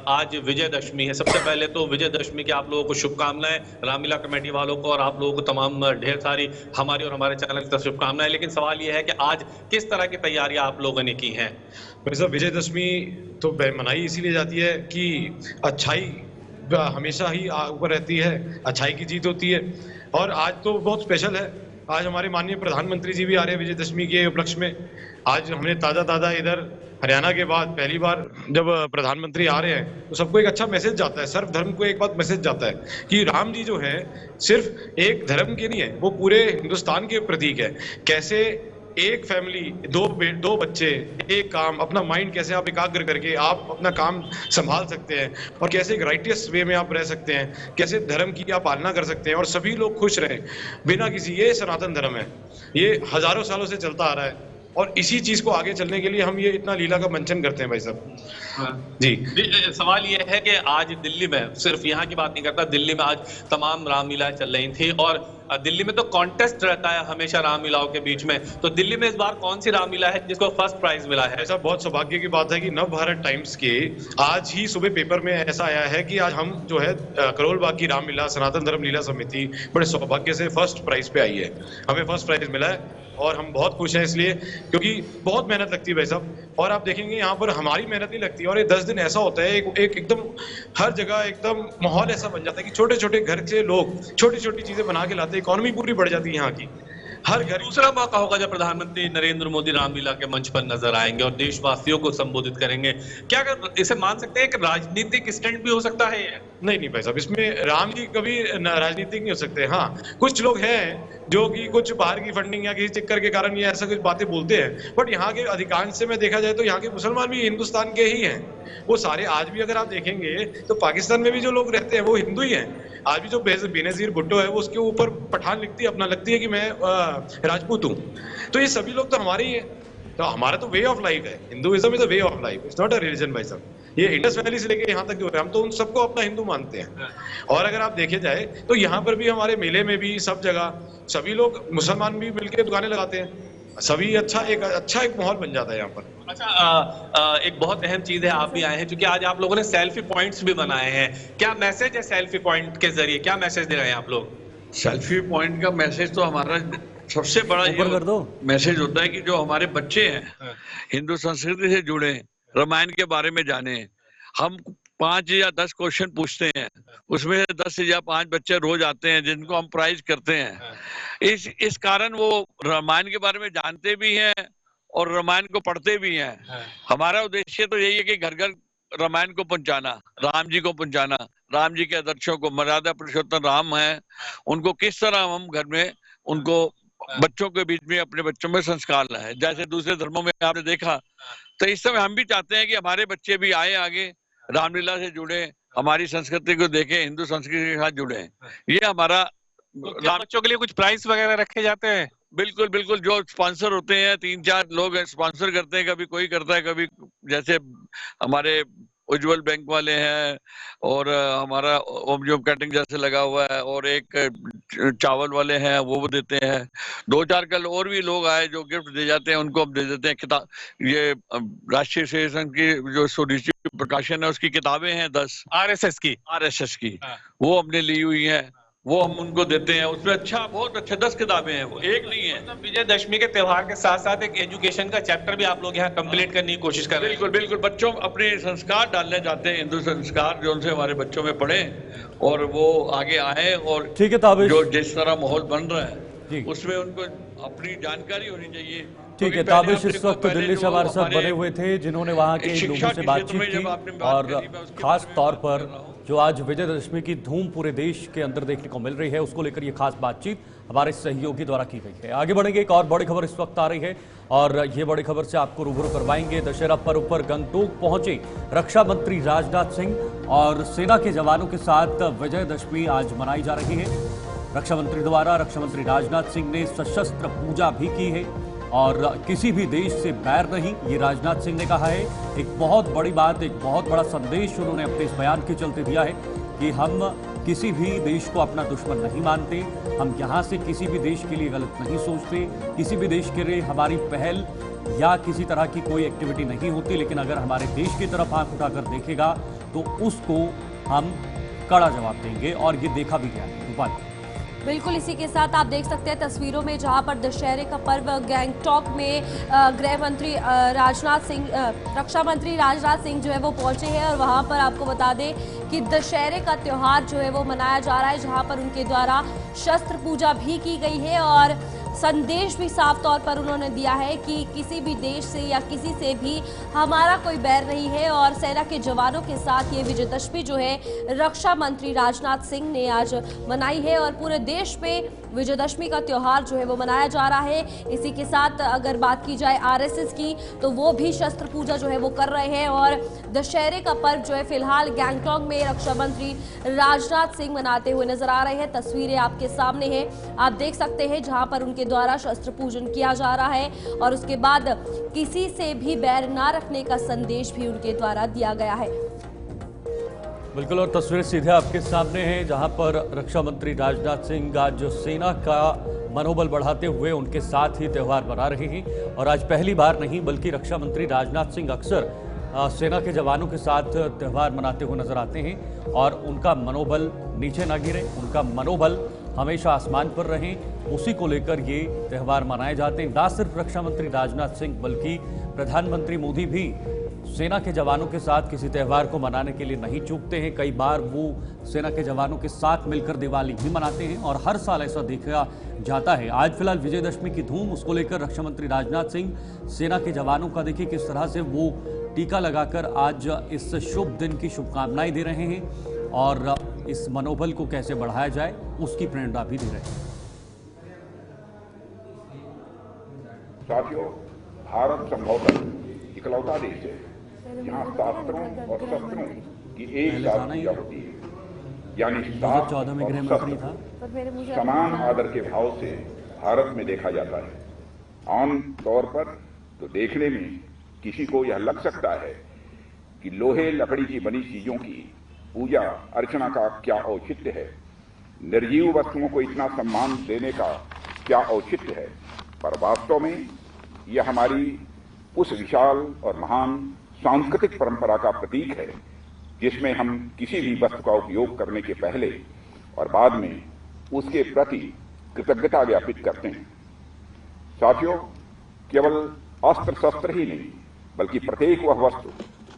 [SPEAKER 7] आज विजयदशमी है। सबसे पहले तो विजयदशमी की आप लोगों को शुभकामनाएं, रामलीला कमेटी वालों को और आप लोगों को तमाम ढेर सारी हमारी और हमारे चैनल की तरफ शुभकामनाएं। लेकिन सवाल यह है कि आज किस तरह की तैयारियां आप लोगों ने की हैं?
[SPEAKER 8] वैसे विजयदशमी तो मनाई इसीलिए जाती है कि अच्छाई हमेशा ही ऊपर रहती है, अच्छाई की जीत होती है। और आज तो बहुत स्पेशल है, आज हमारे माननीय प्रधानमंत्री जी भी आ रहे हैं विजयदशमी के उपलक्ष्य में। आज हमने ताज़ा इधर हरियाणा के बाद पहली बार जब प्रधानमंत्री आ रहे हैं तो सबको एक अच्छा मैसेज जाता है, सर्वधर्म को एक बात मैसेज जाता है कि राम जी जो है सिर्फ एक धर्म के नहीं है, वो पूरे हिंदुस्तान के प्रतीक है। कैसे एक फैमिली, दो बच्चे, एक काम, अपना माइंड कैसे आप एकाग्र करके आप अपना काम संभाल सकते हैं और कैसे एक राइटियस वे में आप रह सकते हैं, कैसे धर्म की आप पालना कर सकते हैं और सभी लोग खुश रहें बिना किसी। ये सनातन धर्म है, ये हजारों सालों से चलता आ रहा है और इसी चीज को आगे चलने के लिए हम ये इतना लीला का मंचन करते हैं भाई साहब। जी,
[SPEAKER 7] सवाल ये है कि आज दिल्ली में, सिर्फ यहाँ की बात नहीं करता, दिल्ली में आज तमाम रामलीलाएं चल रही थी और दिल्ली में तो कॉन्टेस्ट रहता है हमेशा रामलीलाओं के बीच में। तो दिल्ली में इस बार कौन सी रामलीला है जिसको फर्स्ट प्राइज मिला है?
[SPEAKER 8] ऐसा बहुत सौभाग्य की बात है कि नव भारत टाइम्स के आज ही सुबह पेपर में ऐसा आया है कि आज हम जो है करोल बाग की रामलीला सनातन धर्म लीला समिति बड़े सौभाग्य से फर्स्ट प्राइज पे आई है। हमें फर्स्ट प्राइज मिला है और हम बहुत खुश हैं इसलिए, क्योंकि बहुत मेहनत लगती है भाई साहब। और आप देखेंगे यहाँ पर हमारी मेहनत नहीं लगती और ये 10 दिन ऐसा होता है, एक एकदम हर जगह एकदम माहौल ऐसा बन जाता है कि छोटे छोटे घर से लोग छोटी छोटी चीजें बना के लाते हैं, इकोनॉमी पूरी बढ़ जाती है यहाँ की। हर घर
[SPEAKER 7] दूसरा मौका होगा जब प्रधानमंत्री नरेंद्र मोदी रामलीला के मंच पर नजर आएंगे और देशवासियों को संबोधित करेंगे। क्या इसे मान सकते हैं कि राजनीतिक स्टंट भी हो सकता है?
[SPEAKER 8] नहीं भाई साहब, इसमें राम जी कभी राजनीतिक नहीं हो सकते। हाँ, कुछ लोग हैं जो कि कुछ बाहर की फंडिंग या किसी चक्कर के कारण ये ऐसा कुछ बातें बोलते हैं, बट यहाँ के अधिकांश से मैं देखा जाए तो यहाँ के मुसलमान भी हिंदुस्तान के ही हैं। वो सारे आज भी अगर आप देखेंगे तो पाकिस्तान में भी जो लोग रहते हैं वो हिंदू ही हैं। आज भी जो बेनजीर भुट्टो है वो उसके ऊपर पठान लगती है कि मैं राजपूत हूँ। तो ये सभी लोग तो हमारे ही हैं। तो हमारा तो वे ऑफ लाइफ है, Hinduism is a way of life, it's not a religion भाई साहब। ये इंडस वैली से लेके यहाँ तक जो है हम तो उन सबको अपना हिंदू मानते हैं। और अगर आप देखे जाए तो यहाँ पर भी हमारे मेले में भी सब जगह सभी लोग मुसलमान भी मिलकर दुकानें लगाते हैं, सभी अच्छा एक माहौल बन जाता है यहाँ पर।
[SPEAKER 7] अच्छा, एक बहुत अहम चीज है, आप भी आए हैं क्योंकि आज आप लोगों ने सेल्फी पॉइंट्स भी बनाए हैं। क्या मैसेज है सेल्फी पॉइंट के जरिए, क्या मैसेज दे रहे हैं आप लोग?
[SPEAKER 9] सेल्फी पॉइंट का मैसेज तो हमारा सबसे बड़ा मैसेज होता है कि जो हमारे बच्चे हैं हिंदू संस्कृति से जुड़े, रामायण के बारे में जाने। हम 5 या 10 क्वेश्चन पूछते हैं, उसमें 10 या 5 बच्चे रोज आते हैं जिनको हम प्राइज करते हैं। इस कारण वो रामायण के बारे में जानते भी हैं और रामायण को पढ़ते भी हैं। हमारा उद्देश्य तो यही है कि घर घर रामायण को पहुंचाना, राम जी को पहुंचाना, राम जी के आदर्शों को, मर्यादा पुरुषोत्तम राम है, उनको किस तरह हम घर में उनको बच्चों के बीच में अपने बच्चों में संस्कार लाए। जैसे दूसरे धर्मों में आपने देखा, तो इस समय हम भी चाहते हैं कि हमारे बच्चे भी आए आगे, रामलीला से जुड़े, हमारी संस्कृति को देखें, हिंदू संस्कृति के साथ जुड़े। ये हमारा।
[SPEAKER 7] बच्चों के लिए कुछ प्राइज वगैरह रखे जाते हैं?
[SPEAKER 9] बिल्कुल बिल्कुल, जो स्पॉन्सर होते हैं 3-4 लोग स्पॉन्सर करते हैं, कभी कोई करता है, कभी जैसे हमारे उज्जवल बैंक वाले हैं और हमारा ओम कैटरिंग जैसे लगा हुआ है और एक चावल वाले हैं वो देते हैं। 2-4 कल और भी लोग आए जो गिफ्ट दे जाते हैं, उनको हम दे देते हैं। किताब, ये राष्ट्रीय सेवा संघ की जो स्वदेशी प्रकाशन है उसकी किताबें हैं 10
[SPEAKER 7] आरएसएस की
[SPEAKER 9] वो हमने ली हुई है, वो हम उनको देते हैं। उसमें बहुत अच्छा 10 किताबें हैं, वो एक नहीं है।
[SPEAKER 7] तो विजयदशमी के त्योहार के साथ साथ एक एजुकेशन का चैप्टर भी आप लोग यहाँ कंप्लीट करने की कोशिश कर रहे हैं?
[SPEAKER 9] बिल्कुल, बच्चों अपने संस्कार डालने जाते हैं, हिंदू संस्कार जो उनसे हमारे बच्चों में पढ़े और वो आगे आए और
[SPEAKER 1] ठीक है ताबिश,
[SPEAKER 9] जो जिस तरह माहौल बन रहा है उसमें उनको अपनी जानकारी होनी चाहिए।
[SPEAKER 1] ठीक है, ताबिश इस वक्त दिल्ली से हमारे साथ बने हुए थे, जिन्होंने वहां के लोगों से बातचीत की और खास तौर पर जो आज विजयदशमी की धूम पूरे देश के अंदर देखने को मिल रही है, उसको लेकर ये खास बातचीत हमारे सहयोगी द्वारा की गई है। आगे बढ़ेंगे, एक और बड़ी खबर इस वक्त आ रही है और ये बड़ी खबर से आपको रूबरू करवाएंगे। दशहरा पर्व पर गंगटोक पहुंचे रक्षा मंत्री राजनाथ सिंह और सेना के जवानों के साथ विजयदशमी आज मनाई जा रही है। रक्षा मंत्री द्वारा रक्षा मंत्री राजनाथ सिंह ने सशस्त्र पूजा भी की है और किसी भी देश से बैर नहीं, ये राजनाथ सिंह ने कहा है। एक बहुत बड़ी बात, एक बहुत बड़ा संदेश उन्होंने अपने इस बयान के चलते दिया है कि हम किसी भी देश को अपना दुश्मन नहीं मानते, हम यहाँ से किसी भी देश के लिए गलत नहीं सोचते, किसी भी देश के लिए हमारी पहल या किसी तरह की कोई एक्टिविटी नहीं होती, लेकिन अगर हमारे देश की तरफ आंख उठाकर देखेगा तो उसको हम कड़ा जवाब देंगे और ये देखा भी गया है। रूपाली,
[SPEAKER 2] बिल्कुल इसी के साथ आप देख सकते हैं तस्वीरों में जहां पर दशहरे का पर्व गैंगटॉक में गृह मंत्री राजनाथ सिंह, रक्षा मंत्री राजनाथ सिंह जो है वो पहुंचे हैं और वहां पर आपको बता दें कि दशहरे का त्योहार जो है वो मनाया जा रहा है, जहां पर उनके द्वारा शस्त्र पूजा भी की गई है और संदेश भी साफ तौर पर उन्होंने दिया है कि किसी भी देश से या किसी से भी हमारा कोई बैर नहीं है और सेना के जवानों के साथ ये विजयदशमी जो है रक्षा मंत्री राजनाथ सिंह ने आज मनाई है और पूरे देश में विजयदशमी का त्योहार जो है वो मनाया जा रहा है। इसी के साथ अगर बात की जाए आरएसएस की तो वो भी शस्त्र पूजा जो है वो कर रहे हैं और दशहरे का पर्व जो है फिलहाल गैंगटॉक में रक्षा मंत्री राजनाथ सिंह मनाते हुए नजर आ रहे हैं। तस्वीरें आपके सामने हैं, आप देख सकते हैं जहां पर उनके द्वारा शस्त्र पूजन किया जा रहा है और उसके बाद किसी से भी बैर ना रखने का संदेश भी उनके द्वारा दिया गया है।
[SPEAKER 1] बिल्कुल, और तस्वीरें सीधे आपके सामने हैं जहां पर रक्षा मंत्री राजनाथ सिंह आज सेना का मनोबल बढ़ाते हुए उनके साथ ही त्यौहार मना रहे हैं और आज पहली बार नहीं बल्कि रक्षा मंत्री राजनाथ सिंह अक्सर सेना के जवानों के साथ त्यौहार मनाते हुए नजर आते हैं और उनका मनोबल नीचे ना गिरे, उनका मनोबल हमेशा आसमान पर रहे, उसी को लेकर ये त्यौहार मनाए जाते हैं। ना सिर्फ रक्षा मंत्री राजनाथ सिंह बल्कि प्रधानमंत्री मोदी भी सेना के जवानों के साथ किसी त्यौहार को मनाने के लिए नहीं चूकते हैं। कई बार वो सेना के जवानों के साथ मिलकर दिवाली भी मनाते हैं और हर साल ऐसा देखा जाता है। आज फिलहाल विजयदशमी की धूम, उसको लेकर रक्षा मंत्री राजनाथ सिंह सेना के जवानों का देखिए किस तरह से वो टीका लगाकर आज इस शुभ दिन की शुभकामनाएं दे रहे हैं और इस मनोबल को कैसे बढ़ाया जाए उसकी प्रेरणा भी दे रहे हैं।
[SPEAKER 10] साथियों, भारत संभवतः इकलौता देश है जहां शास्त्रों और शस्त्रों की एक साथ पूजा होती है, यानी
[SPEAKER 1] 2014 में गृह मंत्री था।
[SPEAKER 10] समान आदर के भाव से भारत में देखा जाता है। आम तौर पर तो देखने में किसी को यह लग सकता है कि लोहे लकड़ी की बनी चीजों की पूजा अर्चना का क्या औचित्य है, निर्जीव वस्तुओं को इतना सम्मान देने का क्या औचित्य है, पर वास्तव में यह हमारी उस विशाल और महान सांस्कृतिक परंपरा का प्रतीक है जिसमें हम किसी भी वस्तु का उपयोग करने के पहले और बाद में उसके प्रति कृतज्ञता ज्ञापित करते हैं। साथियों, केवल अस्त्र शस्त्र ही नहीं बल्कि प्रत्येक वह वस्तु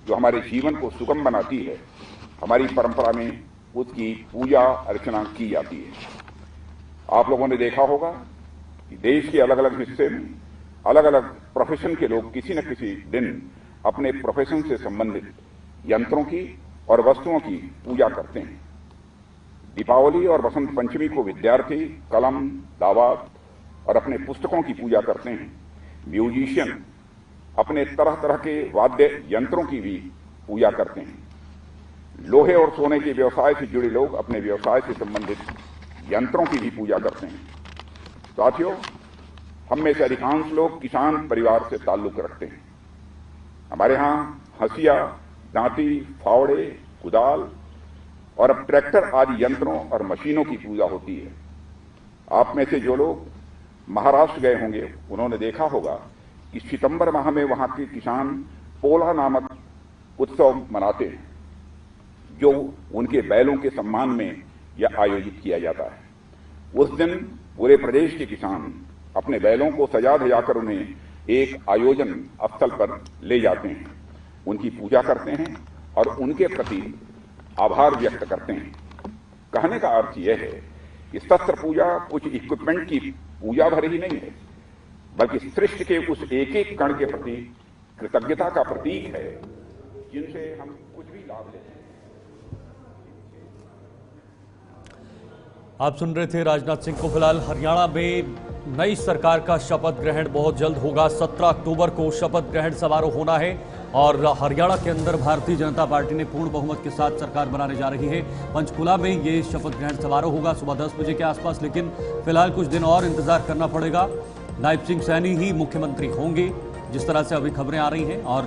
[SPEAKER 10] जो हमारे जीवन को सुगम बनाती है, हमारी परंपरा में उसकी पूजा अर्चना की जाती है। आप लोगों ने देखा होगा कि देश के अलग अलग हिस्से में अलग अलग प्रोफेशन के लोग किसी न किसी दिन अपने प्रोफेशन से संबंधित यंत्रों की और वस्तुओं की पूजा करते हैं। दीपावली और बसंत पंचमी को विद्यार्थी कलम, दावात और अपने पुस्तकों की पूजा करते हैं। म्यूजिशियन अपने तरह तरह के वाद्य यंत्रों की भी पूजा करते हैं। लोहे और सोने के व्यवसाय से जुड़े लोग अपने व्यवसाय से संबंधित यंत्रों की भी पूजा करते हैं। साथियों, हम में से अधिकांश लोग किसान परिवार से ताल्लुक रखते हैं। हमारे यहाँ हंसिया, दांती, फावड़े, कुदाल और अब ट्रैक्टर आदि यंत्रों और मशीनों की पूजा होती है। आप में से जो लोग महाराष्ट्र गए होंगे उन्होंने देखा होगा कि सितंबर माह में वहां के किसान पोला नामक उत्सव मनाते हैं जो उनके बैलों के सम्मान में यह आयोजित किया जाता है। उस दिन पूरे प्रदेश के किसान अपने बैलों को सजा धजाकर उन्हें एक आयोजन स्थल पर ले जाते हैं, उनकी पूजा करते हैं और उनके प्रति आभार व्यक्त करते हैं। कहने का अर्थ यह है कि शस्त्र पूजा कुछ इक्विपमेंट की पूजा भर ही नहीं है, बल्कि सृष्टि के उस एक एक कण के प्रति कृतज्ञता का प्रतीक है, जिनसे हम कुछ भी लाभ लेते हैं।
[SPEAKER 1] आप सुन रहे थे राजनाथ सिंह को। फिलहाल हरियाणा में नई सरकार का शपथ ग्रहण बहुत जल्द होगा। 17 अक्टूबर को शपथ ग्रहण समारोह होना है और हरियाणा के अंदर भारतीय जनता पार्टी ने पूर्ण बहुमत के साथ सरकार बनाने जा रही है। पंचकुला में ये शपथ ग्रहण समारोह होगा सुबह 10 बजे के आसपास, लेकिन फिलहाल कुछ दिन और इंतजार करना पड़ेगा। नायब सिंह सैनी ही मुख्यमंत्री होंगे, जिस तरह से अभी खबरें आ रही हैं, और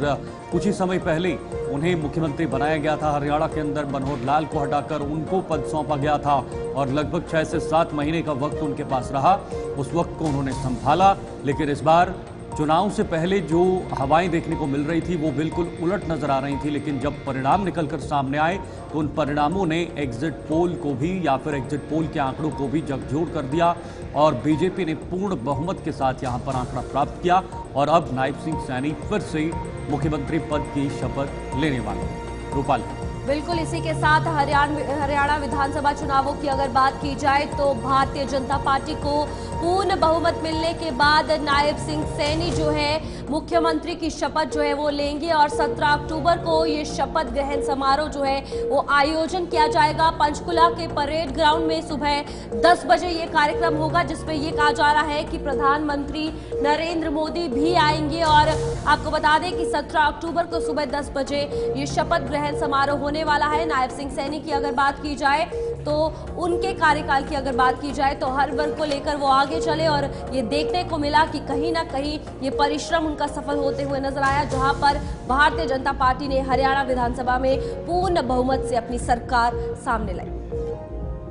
[SPEAKER 1] कुछ ही समय पहले उन्हें मुख्यमंत्री बनाया गया था। हरियाणा के अंदर मनोहर लाल को हटाकर उनको पद सौंपा गया था और लगभग 6 से 7 महीने का वक्त उनके पास रहा। उस वक्त को उन्होंने संभाला, लेकिन इस बार चुनाव से पहले जो हवाएं देखने को मिल रही थी वो बिल्कुल उलट नजर आ रही थी। लेकिन जब परिणाम निकलकर सामने आए तो उन परिणामों ने एग्जिट पोल को भी या फिर एग्जिट पोल के आंकड़ों को भी झकझोर कर दिया और बीजेपी ने पूर्ण बहुमत के साथ यहां पर आंकड़ा प्राप्त किया और अब नायब सिंह सैनी फिर से मुख्यमंत्री पद की शपथ लेने वाले हैं। रूपाली,
[SPEAKER 2] बिल्कुल इसी के साथ हरियाणा विधानसभा चुनावों की अगर बात की जाए तो भारतीय जनता पार्टी को पूर्ण बहुमत मिलने के बाद नायब सिंह सैनी जो है मुख्यमंत्री की शपथ जो है वो लेंगे और 17 अक्टूबर को ये शपथ ग्रहण समारोह जो है वो आयोजन किया जाएगा। पंचकुला के परेड ग्राउंड में सुबह 10 बजे ये कार्यक्रम होगा, जिसमें ये कहा जा रहा है कि प्रधानमंत्री नरेंद्र मोदी भी आएंगे। और आपको बता दें कि 17 अक्टूबर को सुबह 10 बजे ये शपथ ग्रहण समारोह होने वाला है। नायब सिंह सैनी की अगर बात की जाए तो उनके कार्यकाल की अगर बात की जाए तो हर वर्ग को लेकर वो आगे चले और ये देखने को मिला कि कहीं ना कहीं ये परिश्रम उनका सफल होते हुए नजर आया, जहां पर भारतीय जनता पार्टी ने हरियाणा विधानसभा में पूर्ण बहुमत से अपनी सरकार सामने लाई।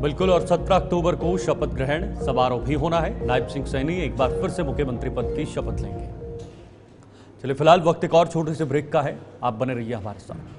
[SPEAKER 1] बिल्कुल, और 17 अक्टूबर को शपथ ग्रहण समारोह भी होना है। नायब सिंह सैनी एक बार फिर से मुख्यमंत्री पद की शपथ लेंगे। चलिए फिलहाल वक्त एक और छोटे से ब्रेक का है, आप बने रहिए हमारे साथ।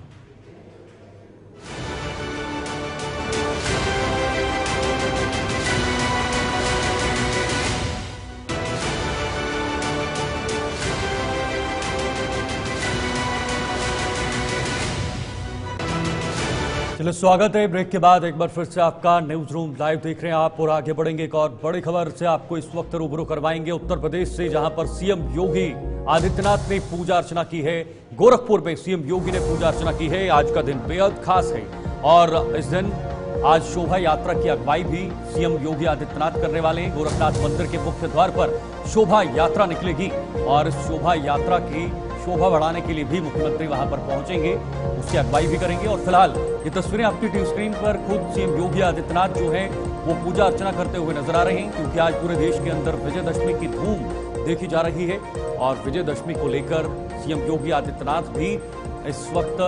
[SPEAKER 1] चलो स्वागत है ब्रेक के बाद एक बार फिर से आपका न्यूज रूम लाइव देख रहे हैं आप और आगे बढ़ेंगे एक और बड़ी खबर से आपको इस वक्त रूबरू करवाएंगे उत्तर प्रदेश से, जहां पर सीएम योगी आदित्यनाथ ने पूजा अर्चना की है। गोरखपुर में सीएम योगी ने पूजा अर्चना की है। आज का दिन बेहद खास है और इस दिन आज शोभा यात्रा की अगुवाई भी सीएम योगी आदित्यनाथ करने वाले हैं। गोरखनाथ मंदिर के मुख्य द्वार पर शोभा यात्रा निकलेगी और इस शोभा यात्रा की शोभा बढ़ाने के लिए भी मुख्यमंत्री वहां पर पहुंचेंगे, उसकी अगुवाई भी करेंगे। और फिलहाल ये तस्वीरें आपकी टीवी स्क्रीन पर खुद सीएम योगी आदित्यनाथ जो है वो पूजा अर्चना करते हुए नजर आ रहे हैं, क्योंकि आज पूरे देश के अंदर विजयदशमी की धूम देखी जा रही है और विजयदशमी को लेकर सीएम योगी आदित्यनाथ भी इस वक्त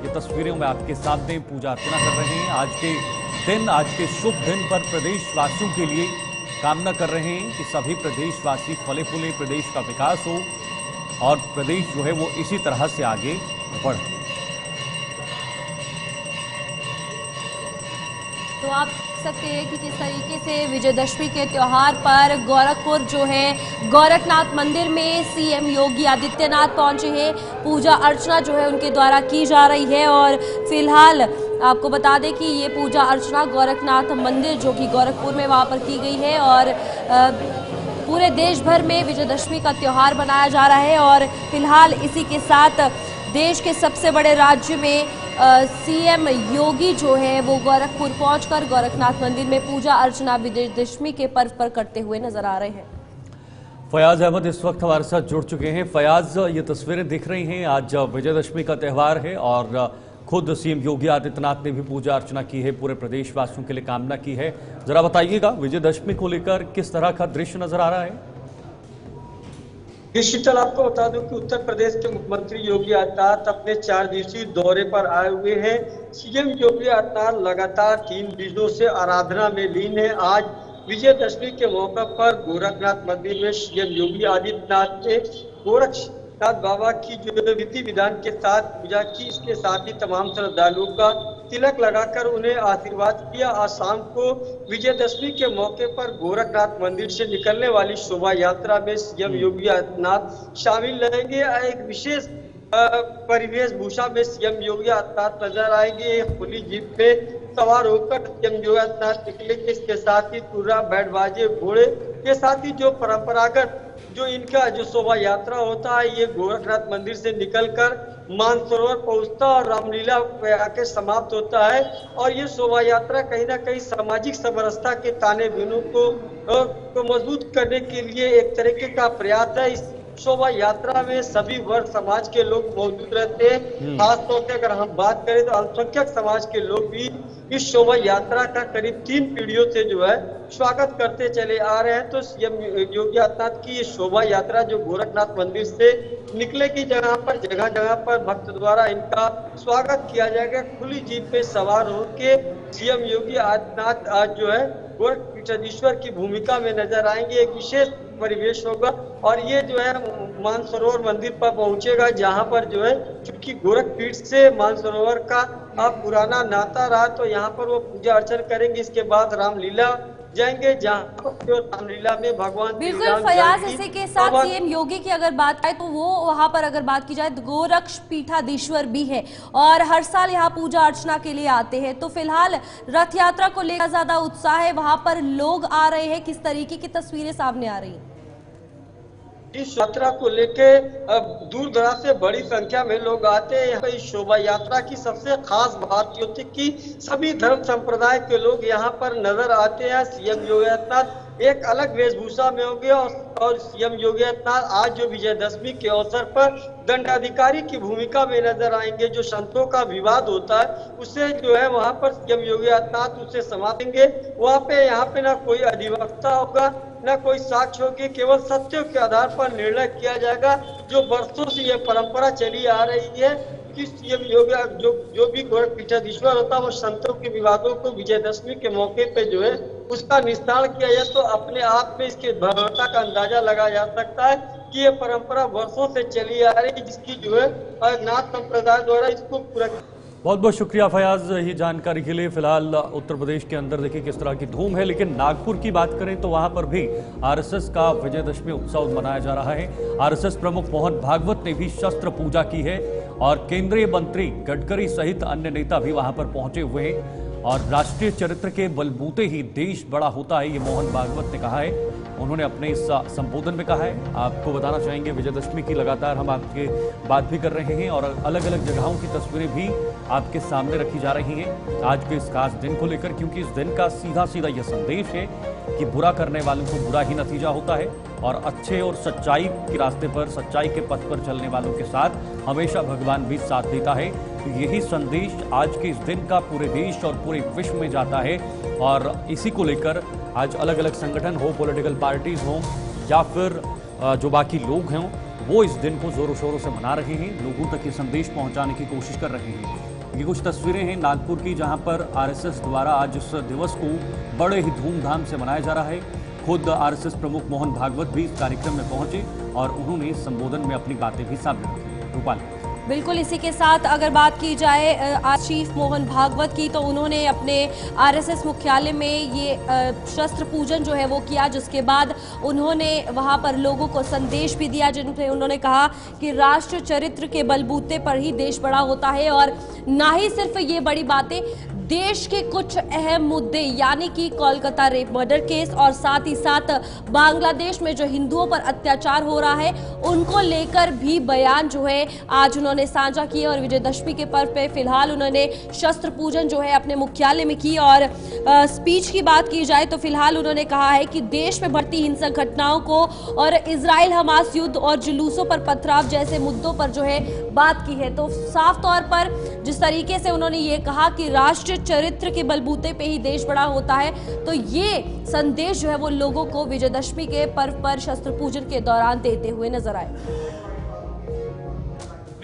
[SPEAKER 1] ये तस्वीरें में आपके सामने पूजा अर्चना कर रहे हैं। आज के दिन, आज के शुभ दिन पर प्रदेशवासियों के लिए कामना कर रहे हैं कि सभी प्रदेशवासी फले फूले, प्रदेश का विकास हो और प्रदेश जो है वो इसी तरह से आगे बढ़े।
[SPEAKER 2] तो आप देख सकते हैं कि किस तरीके से विजयदशमी के त्योहार पर गोरखपुर जो है गोरखनाथ मंदिर में सीएम योगी आदित्यनाथ पहुंचे हैं। पूजा अर्चना जो है उनके द्वारा की जा रही है और फिलहाल आपको बता दें कि ये पूजा अर्चना गोरखनाथ मंदिर जो कि गोरखपुर में वहां पर की गई है और पूरे देश भर में विजयदशमी का त्योहार मनाया जा रहा है। और फिलहाल इसी के साथ देश के सबसे बड़े राज्य में सीएम योगी जो है वो गोरखपुर पहुंचकर गोरखनाथ मंदिर में पूजा अर्चना विजयदशमी के पर्व पर करते हुए नजर आ रहे हैं।
[SPEAKER 1] फयाज अहमद इस वक्त हमारे साथ जुड़ चुके हैं। फयाज, ये तस्वीरें दिख रही हैं, आज विजयदशमी का त्यौहार है और खुद सीएम योगी आदित्यनाथ ने भी पूजा अर्चना की है, पूरे प्रदेशवासियों के लिए कामना की है। जरा बताइएगा विजयदशमी को लेकर किस तरह का दृश्य नजर आ रहा है?
[SPEAKER 11] शीतल, आपको बता दूं कि उत्तर प्रदेश के मुख्यमंत्री योगी आदित्यनाथ अपने 4 दिवसीय दौरे पर आए हुए हैं। सीएम योगी आदित्यनाथ लगातार 3 दिनों से आराधना में लीन है। आज विजयदशमी के मौके पर गोरखनाथ मंदिर में सीएम योगी आदित्यनाथ ने गोरखनाथ बाबा की जो विधि विधान के साथ पूजा की, इसके साथ ही तमाम श्रद्धालुओं का तिलक लगाकर उन्हें आशीर्वाद किया। आज शाम को विजयदशमी के मौके पर गोरखनाथ मंदिर से निकलने वाली शोभा यात्रा में सीएम योगी आदित्यनाथ शामिल रहेंगे। एक विशेष परिवेश भूषा में सीएम योगी आदित्यनाथ नजर आएंगे। एक खुली जीप पे सवार होकर सीएम योगी आदित्यनाथ निकलेंगे। इसके साथ ही तुर्रा, बैंड बाजे, घोड़े के साथ ही जो परंपरागत जो इनका जो शोभा यात्रा होता है ये गोरखनाथ मंदिर से निकलकर मानसरोवर पहुंचता और रामलीला पे आके समाप्त होता है। और ये शोभा यात्रा कहीं ना कहीं सामाजिक समरसता के ताने बिनों को मजबूत करने के लिए एक तरीके का प्रयास है। इस शोभा यात्रा में सभी वर्ग समाज के लोग मौजूद रहते हैं। खासतौर से अगर हम बात करें तो अल्पसंख्यक समाज के लोग भी इस शोभा यात्रा का करीब 3 पीढ़ियों से जो है स्वागत करते चले आ रहे हैं। तो सीएम योगी आदित्यनाथ की ये शोभा यात्रा जो गोरखनाथ मंदिर से निकले की जगह जगह पर भक्त द्वारा इनका स्वागत किया जाएगा। खुली जीप पे सवार होकर सीएम योगी आदित्यनाथ आज जो है गोरखपीठाधीश्वर की भूमिका में नजर आएंगे। एक विशेष परिवेश होगा और ये जो है मानसरोवर मंदिर पर पहुंचेगा, जहां पर जो है चूंकि गोरखपीठ से मानसरोवर का पुराना नाता रहा तो यहाँ पर वो पूजा अर्चना करेंगे। इसके बाद रामलीला जाएंगे, जहाँ पर रामलीला में भगवान
[SPEAKER 2] बिल्कुल फयाज, इसी के साथ सीएम योगी की अगर बात आए तो वो वहां पर अगर बात की जाए तो गोरक्षपीठाधीश्वर भी है और हर साल यहाँ पूजा अर्चना के लिए आते हैं। तो फिलहाल रथ यात्रा को लेकर ज्यादा उत्साह है, वहां पर लोग आ रहे हैं, किस तरीके की तस्वीरें सामने आ रही है?
[SPEAKER 11] इस यात्रा को लेके दूर दराज से बड़ी संख्या में लोग आते हैं। यहाँ पे इस शोभा यात्रा की सबसे खास बात ये होती है कि सभी धर्म संप्रदाय के लोग यहाँ पर नजर आते हैं। सीएम योगी आदित्यनाथ एक अलग वेशभूषा में होंगे और सीएम योगी आदित्यनाथ आज जो विजयदशमी के अवसर पर दंडाधिकारी की भूमिका में नजर आएंगे। जो संतों का विवाद होता है उससे जो है वहाँ पर सीएम योगी आदित्यनाथ उससे समाप्त। वहाँ पे यहाँ पे ना कोई अधिवक्ता होगा न कोई साक्ष्य होगी, केवल सत्यों के आधार पर निर्णय किया जाएगा। जो वर्षों से ये परंपरा चली आ रही है कि सीएम योगी जो भी गोरखपीठाधीश्वर होता है वो संतों के विवादों को विजयदशमी के मौके पे जो है उसका निस्तारण किया जाए। तो अपने आप में इसकी भव्यता का अंदाजा लगाया जा सकता है कि ये परंपरा वर्षों से चली आ रही है, जिसकी जो है नाथ संप्रदाय द्वारा इसको पूरा।
[SPEAKER 1] बहुत बहुत शुक्रिया फयाज ये जानकारी के लिए। फिलहाल उत्तर प्रदेश के अंदर देखिए किस तरह की धूम है, लेकिन नागपुर की बात करें तो वहां पर भी आरएसएस का विजयदशमी उत्सव मनाया जा रहा है। आरएसएस प्रमुख मोहन भागवत ने भी शस्त्र पूजा की है और केंद्रीय मंत्री गडकरी सहित अन्य नेता भी वहां पर पहुंचे हुए हैं। और राष्ट्रीय चरित्र के बलबूते ही देश बड़ा होता है, ये मोहन भागवत ने कहा है। उन्होंने अपने इस संबोधन में कहा है। आपको बताना चाहेंगे विजयदशमी की लगातार हम आपके बात भी कर रहे हैं और अलग अलग जगहों की तस्वीरें भी आपके सामने रखी जा रही हैं आज के इस खास दिन को लेकर, क्योंकि इस दिन का सीधा सीधा यह संदेश है कि बुरा करने वालों को बुरा ही नतीजा होता है और अच्छे और सच्चाई के रास्ते पर, सच्चाई के पथ पर चलने वालों के साथ हमेशा भगवान भी साथ देता है। तो यही संदेश आज के इस दिन का पूरे देश और पूरे विश्व में जाता है और इसी को लेकर आज अलग अलग संगठन हो, पॉलिटिकल पार्टीज हों या फिर जो बाकी लोग हों, वो इस दिन को जोरों शोरों से मना रहे हैं, लोगों तक ये संदेश पहुंचाने की कोशिश कर रहे हैं। ये कुछ तस्वीरें हैं नागपुर की, जहां पर आरएसएस द्वारा आज इस दिवस को बड़े ही धूमधाम से मनाया जा रहा है। खुद आरएसएस प्रमुख मोहन भागवत भी इस कार्यक्रम में पहुंचे और उन्होंने संबोधन में अपनी बातें भी सामने रखी। रूपाली,
[SPEAKER 2] बिल्कुल इसी के साथ अगर बात की जाए आज चीफ मोहन भागवत की, तो उन्होंने अपने आरएसएस मुख्यालय में ये शस्त्र पूजन जो है वो किया, जिसके बाद उन्होंने वहां पर लोगों को संदेश भी दिया, जिनमें उन्होंने कहा कि राष्ट्र चरित्र के बलबूते पर ही देश बड़ा होता है। और ना ही सिर्फ ये बड़ी बातें, देश के कुछ अहम मुद्दे यानी कि कोलकाता रेप मर्डर केस और साथ ही साथ बांग्लादेश में जो हिंदुओं पर अत्याचार हो रहा है उनको लेकर भी बयान जो है आज उन्होंने साझा किए। और विजयदशमी के पर्व पे फिलहाल उन्होंने शस्त्र पूजन जो है अपने मुख्यालय में की। और स्पीच की बात की जाए तो फिलहाल उन्होंने कहा है कि देश में बढ़ती हिंसक घटनाओं को और इजराइल हमास युद्ध और जुलूसों पर पथराव जैसे मुद्दों पर जो है बात की है। तो साफ तौर पर जिस तरीके से उन्होंने ये कहा कि राष्ट्रीय चरित्र के बलबूते पे ही देश बड़ा होता है, तो ये संदेश जो है वो लोगों को विजयदशमी के पर्व पर शस्त्र पूजन के दौरान देते हुए नजर आए।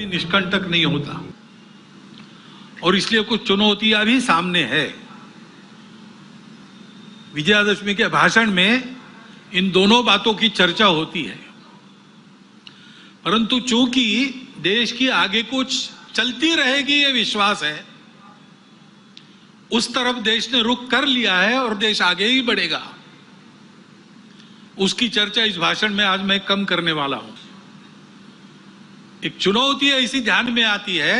[SPEAKER 12] निष्कंटक नहीं होता और इसलिए कुछ चुनौतियां भी सामने है। विजयादशमी के भाषण में इन दोनों बातों की चर्चा होती है, परंतु चूंकि देश की आगे कुछ चलती रहेगी ये विश्वास है, उस तरफ देश ने रुख कर लिया है और देश आगे ही बढ़ेगा। उसकी चर्चा इस भाषण में आज मैं कम करने वाला हूं। एक चुनौती ऐसी ध्यान में आती है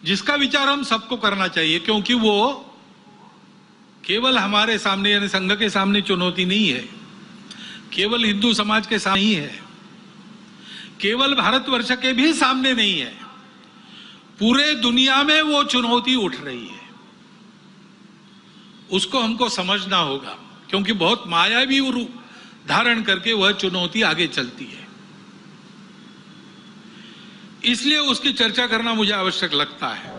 [SPEAKER 12] जिसका विचार हम सबको करना चाहिए, क्योंकि वो केवल हमारे सामने यानी संघ के सामने चुनौती नहीं है, केवल हिंदू समाज के सामने नहीं है, केवल भारतवर्ष के भी सामने नहीं है, पूरे दुनिया में वो चुनौती उठ रही है। उसको हमको समझना होगा, क्योंकि बहुत मायावी रूप धारण करके वह चुनौती आगे चलती है। इसलिए उसकी चर्चा करना मुझे आवश्यक लगता है।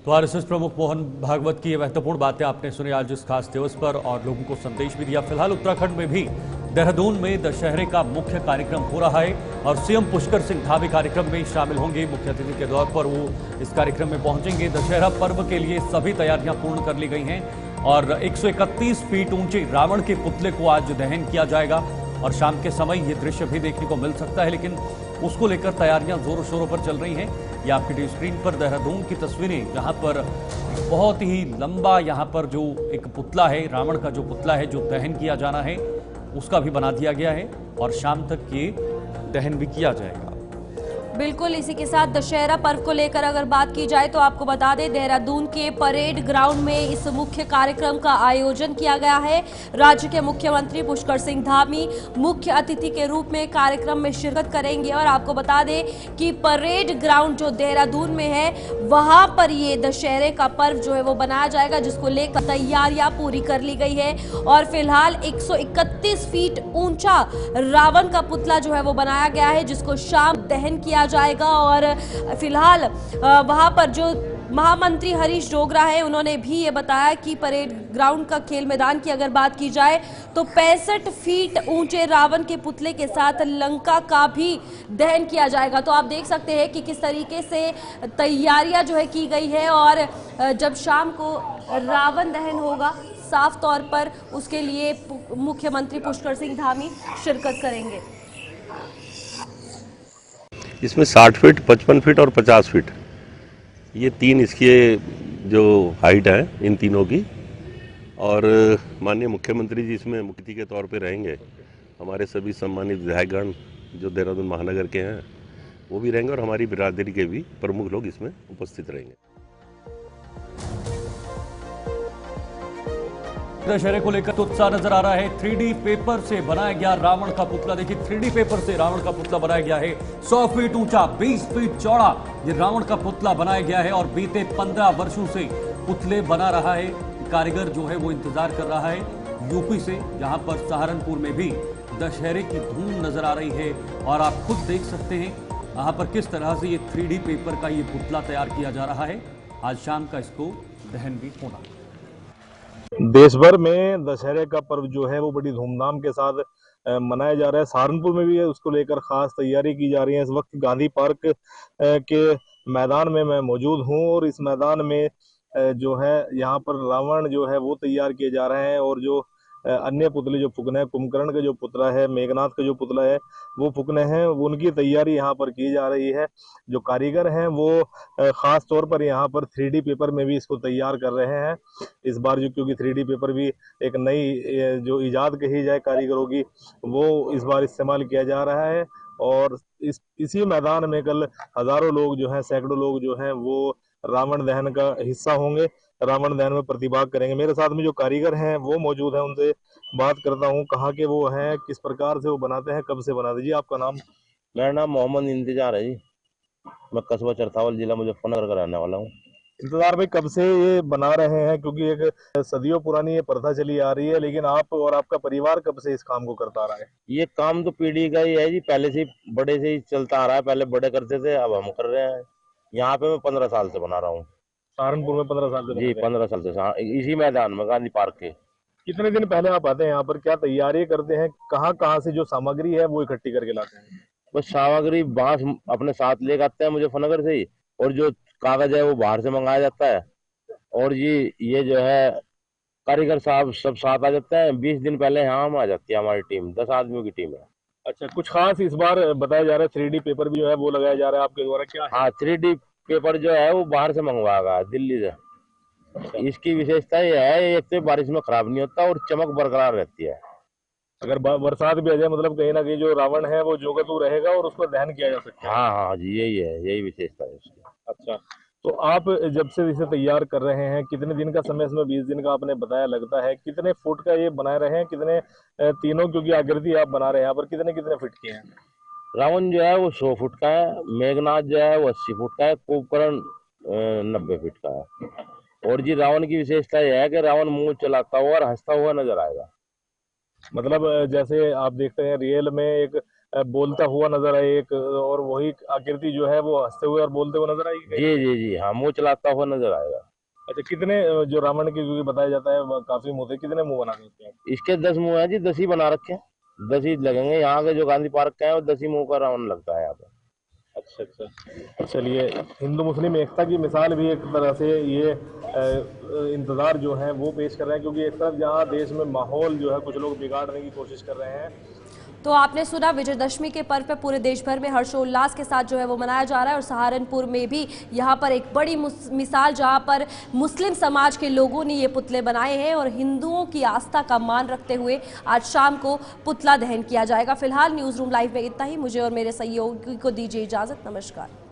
[SPEAKER 1] तो आरएसएस प्रमुख मोहन भागवत की ये महत्वपूर्ण बातें आपने सुनी आज इस खास दिवस पर, और लोगों को संदेश भी दिया। फिलहाल उत्तराखंड में भी देहरादून में दशहरे का मुख्य कार्यक्रम हो रहा है और सीएम पुष्कर सिंह धामी कार्यक्रम में शामिल होंगे। मुख्य अतिथि के तौर पर वो इस कार्यक्रम में पहुंचेंगे। दशहरा पर्व के लिए सभी तैयारियां पूर्ण कर ली गई हैं और 131 फीट ऊंचे रावण के पुतले को आज दहन किया जाएगा और शाम के समय ये दृश्य भी देखने को मिल सकता है, लेकिन उसको लेकर तैयारियां जोरों शोरों पर चल रही हैं। ये आपकी टीवी स्क्रीन पर देहरादून की तस्वीरें, जहां पर बहुत ही लंबा यहां पर जो एक पुतला है, रावण का जो पुतला है जो दहन किया जाना है, उसका भी बना दिया गया है और शाम तक ये दहन भी किया जाएगा।
[SPEAKER 2] बिल्कुल, इसी के साथ दशहरा पर्व को लेकर अगर बात की जाए तो आपको बता दें देहरादून के परेड ग्राउंड में इस मुख्य कार्यक्रम का आयोजन किया गया है। राज्य के मुख्यमंत्री पुष्कर सिंह धामी मुख्य अतिथि के रूप में कार्यक्रम में शिरकत करेंगे और आपको बता दें कि परेड ग्राउंड जो देहरादून में है वहां पर ये दशहरे का पर्व जो है वो बनाया जाएगा, जिसको लेकर तैयारियां पूरी कर ली गई है और फिलहाल 131 फीट ऊंचा रावण का पुतला जो है वो बनाया गया है, जिसको शाम दहन किया जाएगा। और फिलहाल वहां पर जो महामंत्री हरीश डोगरा है, उन्होंने भी ये बताया कि परेड ग्राउंड का खेल मैदान की अगर बात की जाए तो 65 फीट ऊंचे रावण के पुतले के साथ लंका का भी दहन किया जाएगा। तो आप देख सकते हैं कि किस तरीके से तैयारियां जो है की गई है और जब शाम को रावण दहन होगा साफ तौर पर उसके लिए मुख्यमंत्री पुष्कर सिंह धामी शिरकत करेंगे।
[SPEAKER 13] इसमें 60 फीट, 55 फीट और 50 फीट, ये तीन इसके जो हाइट है इन तीनों की। और माननीय मुख्यमंत्री जी इसमें मुख्य अतिथि के तौर पे रहेंगे। हमारे सभी सम्मानित विधायकगण जो देहरादून महानगर के हैं वो भी रहेंगे और हमारी बिरादरी के भी प्रमुख लोग इसमें उपस्थित रहेंगे।
[SPEAKER 1] दशहरे को लेकर उत्साह नजर आ रहा है। 3D पेपर से बनाया गया रावण का पुतला, देखिए 3D पेपर से रावण का पुतला बनाया गया है। 100 फीट ऊंचा, 20 फीट चौड़ा ये रावण का पुतला बनाया गया है और बीते 15 वर्षों से पुतले बना रहा है कारीगर जो है वो इंतजार कर रहा है यूपी से, जहां पर सहारनपुर में भी दशहरे की धूम नजर आ रही है और आप खुद देख सकते हैं यहाँ पर किस तरह से ये 3D पेपर का ये पुतला तैयार किया जा रहा है। आज शाम का इसको दहन भी होना।
[SPEAKER 14] देश भर में दशहरे का पर्व जो है वो बड़ी धूमधाम के साथ मनाया जा रहा है। सहारनपुर में भी उसको लेकर खास तैयारी की जा रही है। इस वक्त गांधी पार्क के मैदान में मैं मौजूद हूं और इस मैदान में जो है यहाँ पर रावण जो है वो तैयार किए जा रहे हैं और जो अन्य पुतले जो फूकने हैं, कुंभकर्ण का जो पुतला है, मेघनाथ का जो पुतला है वो फूकने हैं, उनकी तैयारी यहाँ पर की जा रही है। जो कारीगर हैं वो खास तौर पर यहाँ पर 3D पेपर में भी इसको तैयार कर रहे हैं। इस बार जो क्योंकि 3D पेपर भी एक नई जो इजाद कही जाए कारीगरों की, वो इस बार इस्तेमाल किया जा रहा है और इसी मैदान में कल हजारों लोग जो हैं, सैकड़ों लोग जो हैं वो रावण दहन का हिस्सा होंगे, रावण दहन में प्रतिभाग करेंगे। मेरे साथ में जो कारीगर हैं वो मौजूद हैं, उनसे बात करता हूँ कहाँ के वो हैं, किस प्रकार से वो बनाते हैं, कब से बनाते हैं। जी आपका नाम?
[SPEAKER 13] मेरा नाम मोहम्मद इंतजार है जी, मैं कस्बा चरथावल जिला मुजफ्फरनगर का रहने वाला हूँ।
[SPEAKER 14] इंतजार भाई कब से ये बना रहे हैं, क्योंकि एक सदियों पुरानी ये प्रथा चली आ रही है, लेकिन आप और आपका परिवार कब से इस काम को करता आ रहा है?
[SPEAKER 13] ये काम तो पीढ़ी का ही है जी, पहले से बड़े से ही चलता आ रहा है। पहले बड़े करते थे, अब हम कर रहे हैं। यहाँ पे मैं 15 साल से बना रहा हूँ।
[SPEAKER 14] सहारनपुर में 15 साल से?
[SPEAKER 13] जी 15 साल से इसी मैदान में गांधी पार्क के।
[SPEAKER 14] कितने दिन पहले आप आते हैं यहाँ पर, क्या तैयारी करते हैं, कहाँ कहाँ से जो सामग्री है वो इकट्ठी करके लाते हैं?
[SPEAKER 13] बस सामग्री बांस अपने साथ लेकर आते हैं मुजफ्फरनगर से ही, और जो कागज है वो बाहर से मंगाया जाता है और ये जो है कारीगर साहब सब साथ आ जाते हैं। 20 दिन पहले यहाँ आ जाती है हमारी टीम, 10 आदमियों की टीम है।
[SPEAKER 14] अच्छा, कुछ खास इस बार बताया जा रहा है? 3D पेपर भी जो है वो लगाया जा रहा है आपके द्वारा, क्या है?
[SPEAKER 13] हाँ, 3D पेपर जो है वो बाहर से मंगवाएगा दिल्ली से। अच्छा। इसकी विशेषता ये है, एक तो बारिश में खराब नहीं होता और चमक बरकरार रहती है।
[SPEAKER 14] अगर बरसात भी आ जाए मतलब कहीं ना कहीं जो रावण है वो जो का तू रहेगा और उसको दहन किया जा सकता है।
[SPEAKER 13] हाँ हाँ जी, यही है, यही विशेषता है उसकी।
[SPEAKER 14] अच्छा, तो आप जब से इसे तैयार कर रहे हैं, कितने दिन का समय इसमें 20 दिन का आपने बताया लगता है, कितने फुट का ये बना रहे हैं, कितने तीनों क्योंकि आकृति आप बना रहे हैं यहाँ पर, कितने कितने फीट की है?
[SPEAKER 15] रावण जो है वो 100 फुट का है, मेघनाथ जो है वो 80 फुट का है, कुंभकर्ण 90 फीट का है। और जी रावण की विशेषता यह है कि रावण मुंह चलाता हुआ और हंसता हुआ नजर आएगा।
[SPEAKER 14] मतलब जैसे आप देखते हैं रियल में एक बोलता हुआ नजर आए एक, और वही आकृति जो है वो हंसते हुए और बोलते हुए नजर आएगी।
[SPEAKER 15] जी जी जी हाँ, मुंह चलाता हुआ नजर आएगा।
[SPEAKER 14] अच्छा, कितने जो रावण के क्योंकि बताया जाता है काफी मुंह थे, कितने मुंह बना देते हैं?
[SPEAKER 15] इसके 10 मुंह है जी, 10 ही बना रखे हैं, 10 ही लगेंगे। यहाँ के जो गांधी पार्क का है वो 10 ही मुंह का रावण लगता है यहाँ पे।
[SPEAKER 14] अच्छा अच्छा, चलिए, हिंदू मुस्लिम एकता की मिसाल भी एक तरह से ये इंतजार जो है वो पेश कर रहे हैं, क्योंकि एक तरफ जहाँ देश में माहौल जो है कुछ लोग बिगाड़ने की कोशिश कर रहे हैं।
[SPEAKER 2] तो आपने सुना विजयदशमी के पर्व पे पूरे देश भर में हर्षोल्लास के साथ जो है वो मनाया जा रहा है, और सहारनपुर में भी यहाँ पर एक बड़ी मिसाल जहाँ पर मुस्लिम समाज के लोगों ने ये पुतले बनाए हैं और हिंदुओं की आस्था का मान रखते हुए आज शाम को पुतला दहन किया जाएगा। फिलहाल न्यूज़ रूम लाइव में इतना ही। मुझे और मेरे सहयोगी को दीजिए इजाज़त। नमस्कार।